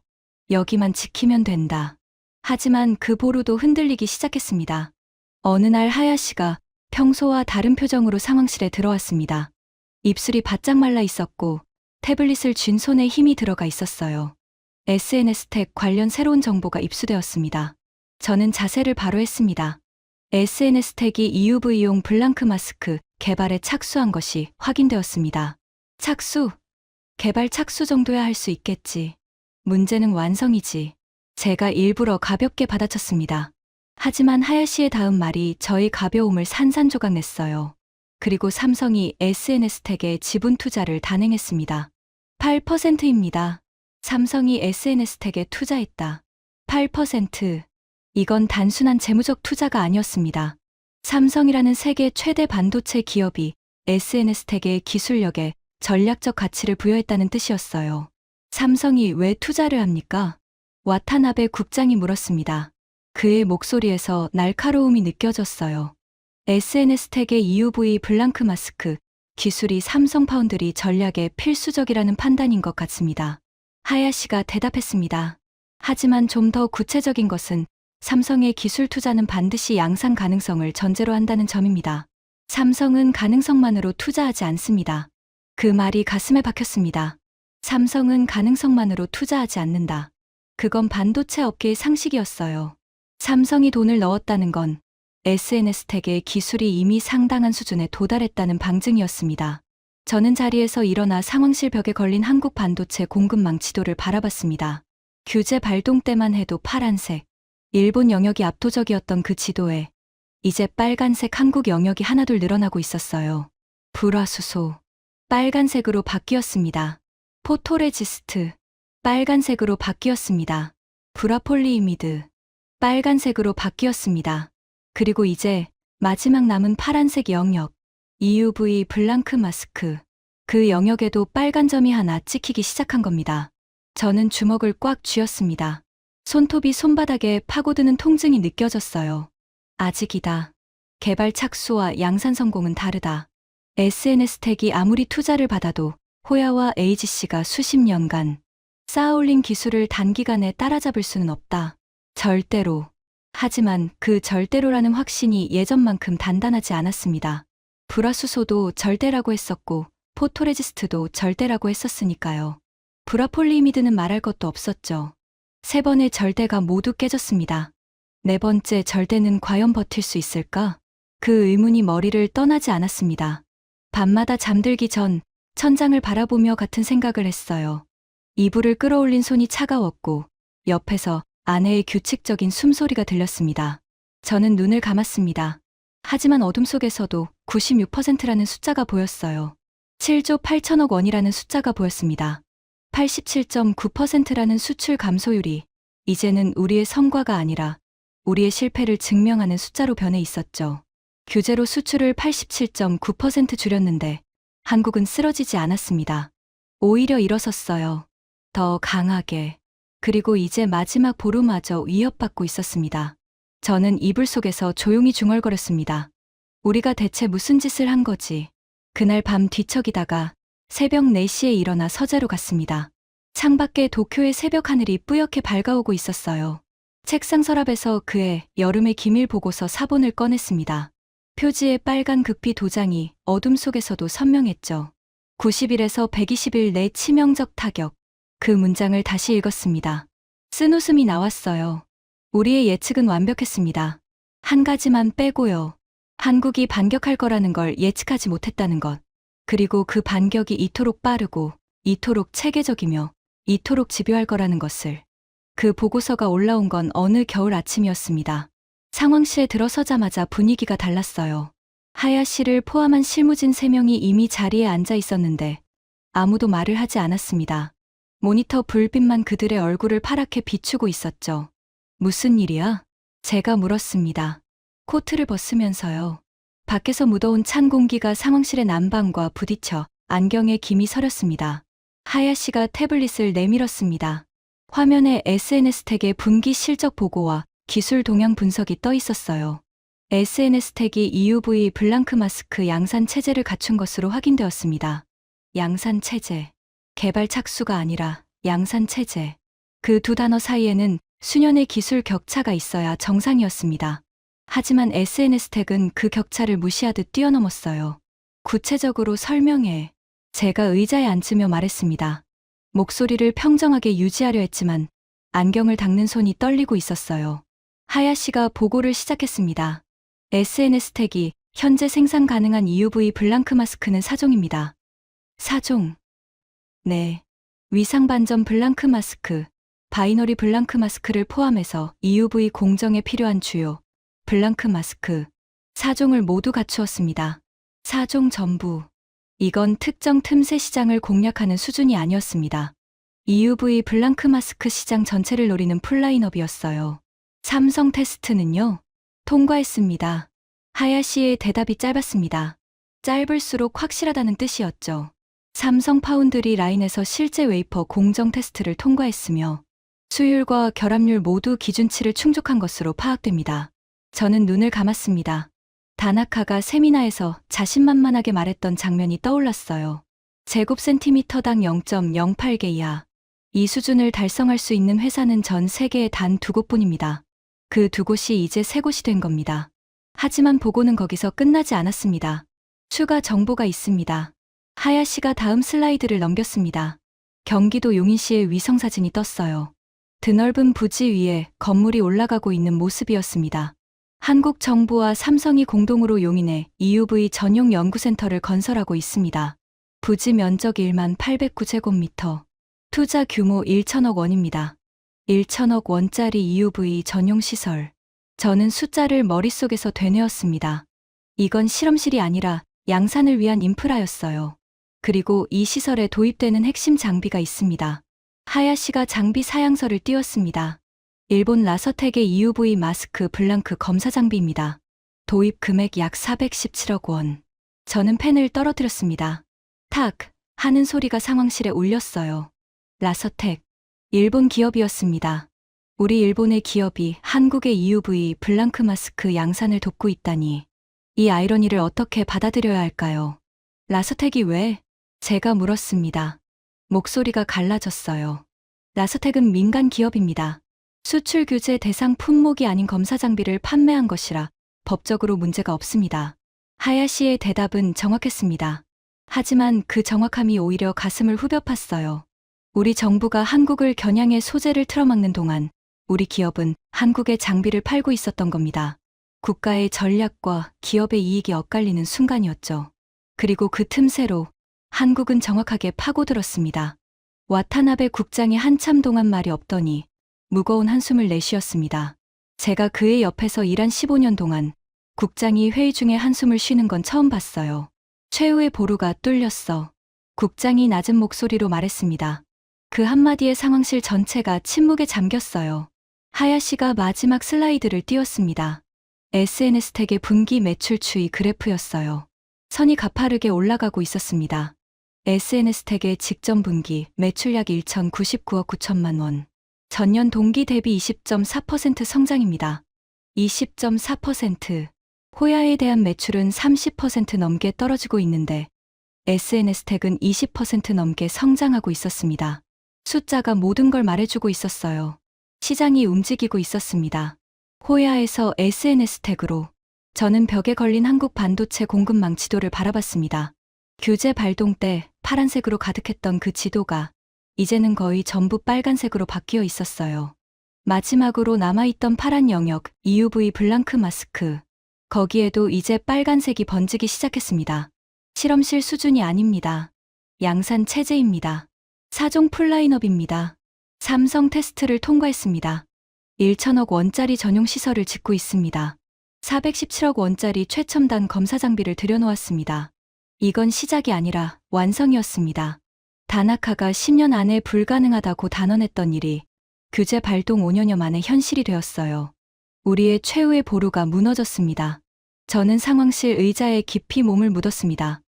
[SPEAKER 1] 여기만 지키면 된다. 하지만 그 보루도 흔들리기 시작했습니다. 어느 날 하야시가 평소와 다른 표정으로 상황실에 들어왔습니다. 입술이 바짝 말라 있었고 태블릿을 쥔 손에 힘이 들어가 있었어요. SNS 텍 관련 새로운 정보가 입수되었습니다. 저는 자세를 바로 했습니다. SNS 텍이 EUV용 블랑크 마스크 개발에 착수한 것이 확인되었습니다. 착수? 개발 착수 정도야 할 수 있겠지. 문제는 완성이지. 제가 일부러 가볍게 받아쳤습니다. 하지만 하야시의 다음 말이 저의 가벼움을 산산조각 냈어요. 그리고 삼성이 SNS 텍에 지분 투자를 단행했습니다. 8%입니다. 삼성이 SNS 텍에 투자했다. 8%. 이건 단순한 재무적 투자가 아니었습니다. 삼성이라는 세계 최대 반도체 기업이 SNS 텍의 기술력에 전략적 가치를 부여했다는 뜻이었어요. 삼성이 왜 투자를 합니까? 와타나베 국장이 물었습니다. 그의 목소리에서 날카로움이 느껴졌어요. SNS 텍의 EUV 블랑크 마스크 기술이 삼성 파운드리 전략에 필수적이라는 판단인 것 같습니다. 하야시가 대답했습니다. 하지만 좀 더 구체적인 것은 삼성의 기술 투자는 반드시 양산 가능성을 전제로 한다는 점입니다. 삼성은 가능성만으로 투자하지 않습니다. 그 말이 가슴에 박혔습니다. 삼성은 가능성만으로 투자하지 않는다. 그건 반도체 업계의 상식이었어요. 삼성이 돈을 넣었다는 건 SNS 텍의 기술이 이미 상당한 수준에 도달했다는 방증이었습니다. 저는 자리에서 일어나 상황실 벽에 걸린 한국 반도체 공급망 지도를 바라봤습니다. 규제 발동 때만 해도 파란색, 일본 영역이 압도적이었던 그 지도에 이제 빨간색 한국 영역이 하나둘 늘어나고 있었어요. 불화수소, 빨간색으로 바뀌었습니다. 포토레지스트, 빨간색으로 바뀌었습니다. 불화폴리이미드, 빨간색으로 바뀌었습니다. 그리고 이제 마지막 남은 파란색 영역, EUV 블랑크 마스크. 그 영역에도 빨간 점이 하나 찍히기 시작한 겁니다. 저는 주먹을 꽉 쥐었습니다. 손톱이 손바닥에 파고드는 통증이 느껴졌어요. 아직이다. 개발 착수와 양산 성공은 다르다. SNS 텍이 아무리 투자를 받아도 호야와 AGC가 수십 년간 쌓아올린 기술을 단기간에 따라잡을 수는 없다. 절대로. 하지만 그 절대로라는 확신이 예전만큼 단단하지 않았습니다. 불화수소도 절대라고 했었고 포토레지스트도 절대라고 했었으니까요. 불화폴리이미드는 말할 것도 없었죠. 세 번의 절대가 모두 깨졌습니다. 네 번째 절대는 과연 버틸 수 있을까? 그 의문이 머리를 떠나지 않았습니다. 밤마다 잠들기 전 천장을 바라보며 같은 생각을 했어요. 이불을 끌어올린 손이 차가웠고 옆에서 아내의 규칙적인 숨소리가 들렸습니다. 저는 눈을 감았습니다. 하지만 어둠 속에서도 96%라는 숫자가 보였어요. 7조 8천억 원이라는 숫자가 보였습니다. 87.9%라는 수출 감소율이 이제는 우리의 성과가 아니라 우리의 실패를 증명하는 숫자로 변해 있었죠. 규제로 수출을 87.9% 줄였는데 한국은 쓰러지지 않았습니다. 오히려 일어섰어요. 더 강하게. 그리고 이제 마지막 보루마저 위협받고 있었습니다. 저는 이불 속에서 조용히 중얼거렸습니다. 우리가 대체 무슨 짓을 한 거지? 그날 밤 뒤척이다가 새벽 4시에 일어나 서재로 갔습니다. 창밖에 도쿄의 새벽 하늘이 뿌옇게 밝아오고 있었어요. 책상 서랍에서 그의 여름의 기밀 보고서 사본을 꺼냈습니다. 표지의 빨간 극비 도장이 어둠 속에서도 선명했죠. 90일에서 120일 내 치명적 타격. 그 문장을 다시 읽었습니다. 쓴 웃음이 나왔어요. 우리의 예측은 완벽했습니다. 한 가지만 빼고요. 한국이 반격할 거라는 걸 예측하지 못했다는 것. 그리고 그 반격이 이토록 빠르고 이토록 체계적이며 이토록 집요할 거라는 것을. 그 보고서가 올라온 건 어느 겨울 아침이었습니다. 상황실에 들어서자마자 분위기가 달랐어요. 하야시를 포함한 실무진 3명이 이미 자리에 앉아 있었는데 아무도 말을 하지 않았습니다. 모니터 불빛만 그들의 얼굴을 파랗게 비추고 있었죠. 무슨 일이야? 제가 물었습니다. 코트를 벗으면서요. 밖에서 무더운 찬 공기가 상황실의 난방과 부딪혀 안경에 김이 서렸습니다. 하야시가 태블릿을 내밀었습니다. 화면에 SNS 텍의 분기 실적 보고와 기술 동향 분석이 떠 있었어요. SNS 택이 EUV 블랑크 마스크 양산 체제를 갖춘 것으로 확인되었습니다. 양산 체제. 개발 착수가 아니라 양산 체제. 그 두 단어 사이에는 수년의 기술 격차가 있어야 정상이었습니다. 하지만 SNS 택은 그 격차를 무시하듯 뛰어넘었어요. 구체적으로 설명해. 제가 의자에 앉으며 말했습니다. 목소리를 평정하게 유지하려 했지만 안경을 닦는 손이 떨리고 있었어요. 하야시가 보고를 시작했습니다. SNS 택이 현재 생산 가능한 EUV 블랑크 마스크는 4종입니다. 4종. 네. 위상 반점 블랑크 마스크, 바이너리 블랑크 마스크를 포함해서 EUV 공정에 필요한 주요 블랑크 마스크 4종을 모두 갖추었습니다. 4종 전부. 이건 특정 틈새 시장을 공략하는 수준이 아니었습니다. EUV 블랑크 마스크 시장 전체를 노리는 풀라인업이었어요. 삼성 테스트는요? 통과했습니다. 하야시의 대답이 짧았습니다. 짧을수록 확실하다는 뜻이었죠. 삼성 파운드리 라인에서 실제 웨이퍼 공정 테스트를 통과했으며 수율과 결합률 모두 기준치를 충족한 것으로 파악됩니다. 저는 눈을 감았습니다. 다나카가 세미나에서 자신만만하게 말했던 장면이 떠올랐어요. 제곱센티미터당 0.08개 이하. 이 수준을 달성할 수 있는 회사는 전 세계에 단 2곳뿐입니다. 그 2곳이 이제 3곳이 된 겁니다. 하지만 보고는 거기서 끝나지 않았습니다. 추가 정보가 있습니다. 하야시가 다음 슬라이드를 넘겼습니다. 경기도 용인시의 위성사진이 떴어요. 드넓은 부지 위에 건물이 올라가고 있는 모습이었습니다. 한국 정부와 삼성이 공동으로 용인에 EUV 전용 연구센터를 건설하고 있습니다. 부지 면적 1만 809제곱미터. 투자 규모 1천억 원입니다. 1천억 원짜리 EUV 전용 시설. 저는 숫자를 머릿속에서 되뇌었습니다. 이건 실험실이 아니라 양산을 위한 인프라였어요. 그리고 이 시설에 도입되는 핵심 장비가 있습니다. 하야시가 장비 사양서를 띄웠습니다. 일본 라서텍의 EUV 마스크 블랑크 검사 장비입니다. 도입 금액 약 417억 원. 저는 펜을 떨어뜨렸습니다. 탁 하는 소리가 상황실에 울렸어요. 라서텍. 일본 기업이었습니다. 우리 일본의 기업이 한국의 EUV 블랑크 마스크 양산을 돕고 있다니. 이 아이러니를 어떻게 받아들여야 할까요? 라서텍이 왜? 제가 물었습니다. 목소리가 갈라졌어요. 라서텍은 민간 기업입니다. 수출 규제 대상 품목이 아닌 검사 장비를 판매한 것이라 법적으로 문제가 없습니다. 하야시의 대답은 정확했습니다. 하지만 그 정확함이 오히려 가슴을 후벼 팠어요. 우리 정부가 한국을 겨냥해 소재를 틀어막는 동안 우리 기업은 한국의 장비를 팔고 있었던 겁니다. 국가의 전략과 기업의 이익이 엇갈리는 순간이었죠. 그리고 그 틈새로 한국은 정확하게 파고들었습니다. 와타나베 국장이 한참 동안 말이 없더니 무거운 한숨을 내쉬었습니다. 제가 그의 옆에서 일한 15년 동안 국장이 회의 중에 한숨을 쉬는 건 처음 봤어요. 최후의 보루가 뚫렸어. 국장이 낮은 목소리로 말했습니다. 그 한마디에 상황실 전체가 침묵에 잠겼어요. 하야시가 마지막 슬라이드를 띄웠습니다. SNS택의 분기 매출 추이 그래프였어요. 선이 가파르게 올라가고 있었습니다. SNS택의 직전 분기 매출약 1,099억 9천만 원. 전년 동기 대비 20.4% 성장입니다. 20.4%. 호야에 대한 매출은 30% 넘게 떨어지고 있는데 SNS택은 20% 넘게 성장하고 있었습니다. 숫자가 모든 걸 말해주고 있었어요. 시장이 움직이고 있었습니다. 호야에서 SNS택으로 저는 벽에 걸린 한국 반도체 공급망 지도를 바라봤습니다. 규제 발동 때 파란색으로 가득했던 그 지도가 이제는 거의 전부 빨간색으로 바뀌어 있었어요. 마지막으로 남아있던 파란 영역 EUV 블랑크 마스크. 거기에도 이제 빨간색이 번지기 시작했습니다. 실험실 수준이 아닙니다. 양산 체제입니다. 4종 풀라인업입니다. 삼성 테스트를 통과했습니다. 1천억 원짜리 전용 시설을 짓고 있습니다. 417억 원짜리 최첨단 검사 장비를 들여놓았습니다. 이건 시작이 아니라 완성이었습니다. 다나카가 10년 안에 불가능하다고 단언했던 일이 규제 발동 5년여 만에 현실이 되었어요. 우리의 최후의 보루가 무너졌습니다. 저는 상황실 의자에 깊이 몸을 묻었습니다.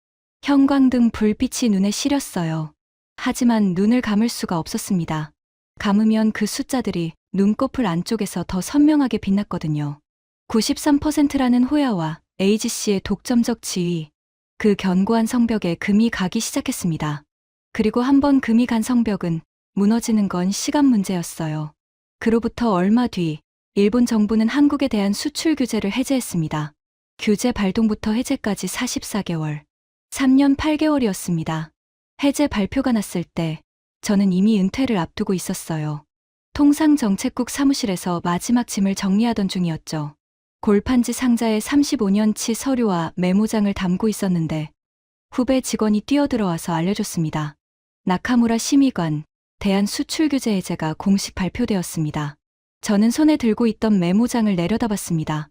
[SPEAKER 1] 형광등 불빛이 눈에 시렸어요. 하지만 눈을 감을 수가 없었습니다. 감으면 그 숫자들이 눈꺼풀 안쪽에서 더 선명하게 빛났거든요. 93%라는 호야와 AGC의 독점적 지위, 그 견고한 성벽에 금이 가기 시작했습니다. 그리고 한번 금이 간 성벽은 무너지는 건 시간 문제였어요. 그로부터 얼마 뒤 일본 정부는 한국에 대한 수출 규제를 해제했습니다. 규제 발동부터 해제까지 44개월, 3년 8개월이었습니다. 해제 발표가 났을 때 저는 이미 은퇴를 앞두고 있었어요. 통상정책국 사무실에서 마지막 짐을 정리하던 중이었죠. 골판지 상자에 35년치 서류와 메모장을 담고 있었는데 후배 직원이 뛰어들어와서 알려줬습니다. 나카무라 심의관, 대한수출규제 해제가 공식 발표되었습니다. 저는 손에 들고 있던 메모장을 내려다봤습니다.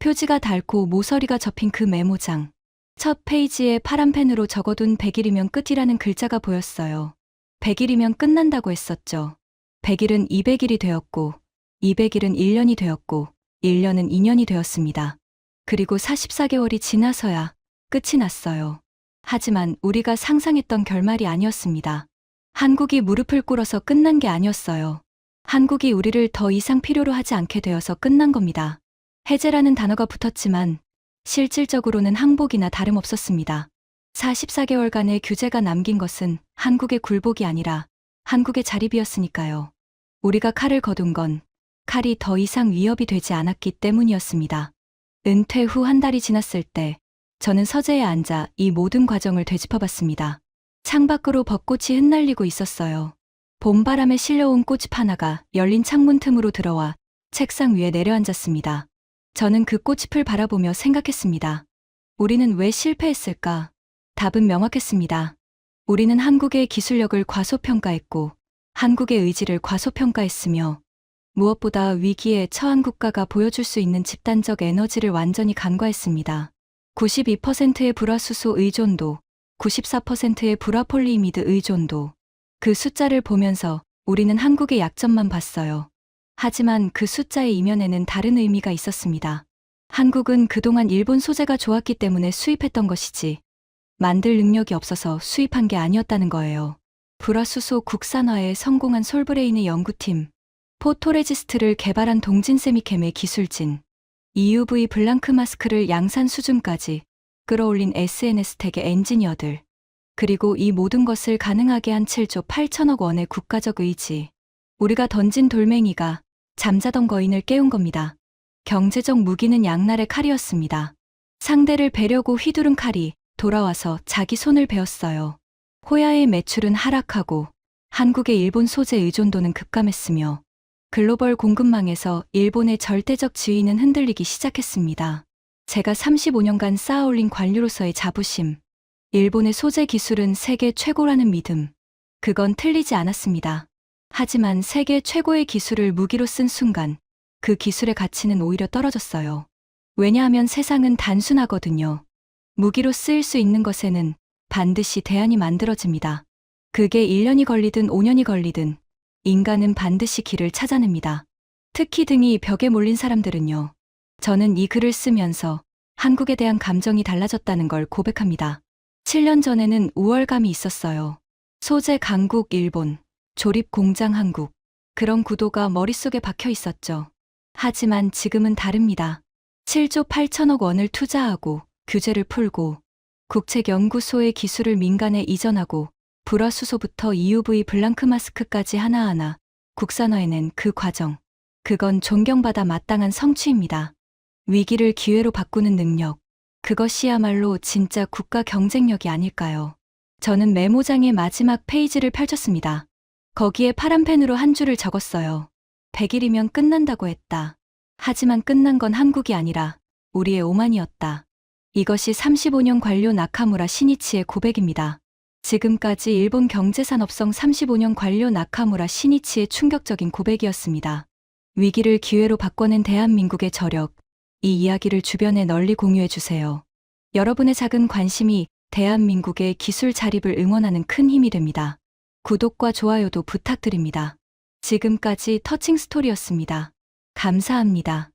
[SPEAKER 1] 표지가 닳고 모서리가 접힌 그 메모장. 첫 페이지에 파란 펜으로 적어둔 100일이면 끝이라는 글자가 보였어요. 100일이면 끝난다고 했었죠. 100일은 200일이 되었고, 200일은 1년이 되었고, 1년은 2년이 되었습니다. 그리고 44개월이 지나서야 끝이 났어요. 하지만 우리가 상상했던 결말이 아니었습니다. 한국이 무릎을 꿇어서 끝난 게 아니었어요. 한국이 우리를 더 이상 필요로 하지 않게 되어서 끝난 겁니다. 해제라는 단어가 붙었지만 실질적으로는 항복이나 다름없었습니다. 44개월간의 규제가 남긴 것은 한국의 굴복이 아니라 한국의 자립이었으니까요. 우리가 칼을 거둔 건 칼이 더 이상 위협이 되지 않았기 때문이었습니다. 은퇴 후 한 달이 지났을 때 저는 서재에 앉아 이 모든 과정을 되짚어봤습니다. 창밖으로 벚꽃이 흩날리고 있었어요. 봄바람에 실려온 꽃잎 하나가 열린 창문 틈으로 들어와 책상 위에 내려앉았습니다. 저는 그 꽃잎을 바라보며 생각했습니다. 우리는 왜 실패했을까? 답은 명확했습니다. 우리는 한국의 기술력을 과소평가했고 한국의 의지를 과소평가했으며 무엇보다 위기에 처한 국가가 보여줄 수 있는 집단적 에너지를 완전히 간과했습니다. 92%의 불화수소 의존도, 94%의 불화폴리이미드 의존도. 그 숫자를 보면서 우리는 한국의 약점만 봤어요. 하지만 그 숫자의 이면에는 다른 의미가 있었습니다. 한국은 그동안 일본 소재가 좋았기 때문에 수입했던 것이지 만들 능력이 없어서 수입한 게 아니었다는 거예요. 불화수소 국산화에 성공한 솔브레인의 연구팀, 포토레지스트를 개발한 동진세미캠의 기술진, EUV 블랑크 마스크를 양산 수준까지 끌어올린 SNS텍의 엔지니어들, 그리고 이 모든 것을 가능하게 한 7조 8천억 원의 국가적 의지. 우리가 던진 돌멩이가 잠자던 거인을 깨운 겁니다. 경제적 무기는 양날의 칼이었습니다. 상대를 베려고 휘두른 칼이 돌아와서 자기 손을 베었어요. 호야의 매출은 하락하고 한국의 일본 소재 의존도는 급감했으며 글로벌 공급망에서 일본의 절대적 지위는 흔들리기 시작했습니다. 제가 35년간 쌓아올린 관료로서의 자부심, 일본의 소재 기술은 세계 최고라는 믿음, 그건 틀리지 않았습니다. 하지만 세계 최고의 기술을 무기로 쓴 순간 그 기술의 가치는 오히려 떨어졌어요. 왜냐하면 세상은 단순하거든요. 무기로 쓰일 수 있는 것에는 반드시 대안이 만들어집니다. 그게 1년이 걸리든 5년이 걸리든 인간은 반드시 길을 찾아냅니다. 특히 등이 벽에 몰린 사람들은요. 저는 이 글을 쓰면서 한국에 대한 감정이 달라졌다는 걸 고백합니다. 7년 전에는 우월감이 있었어요. 소재 강국 일본, 조립 공장 한국. 그런 구도가 머릿속에 박혀 있었죠. 하지만 지금은 다릅니다. 7조 8천억 원을 투자하고 규제를 풀고 국책연구소의 기술을 민간에 이전하고 불화수소부터 EUV 블랑크 마스크까지 하나하나 국산화해낸 그 과정. 그건 존경받아 마땅한 성취입니다. 위기를 기회로 바꾸는 능력. 그것이야말로 진짜 국가 경쟁력이 아닐까요? 저는 메모장의 마지막 페이지를 펼쳤습니다. 거기에 파란 펜으로 한 줄을 적었어요. 100일이면 끝난다고 했다. 하지만 끝난 건 한국이 아니라 우리의 오만이었다. 이것이 35년 관료 나카무라 시니치의 고백입니다. 지금까지 일본 경제산업성 35년 관료 나카무라 시니치의 충격적인 고백이었습니다. 위기를 기회로 바꿔낸 대한민국의 저력, 이 이야기를 주변에 널리 공유해주세요. 여러분의 작은 관심이 대한민국의 기술 자립을 응원하는 큰 힘이 됩니다. 구독과 좋아요도 부탁드립니다. 지금까지 터칭 스토리였습니다. 감사합니다.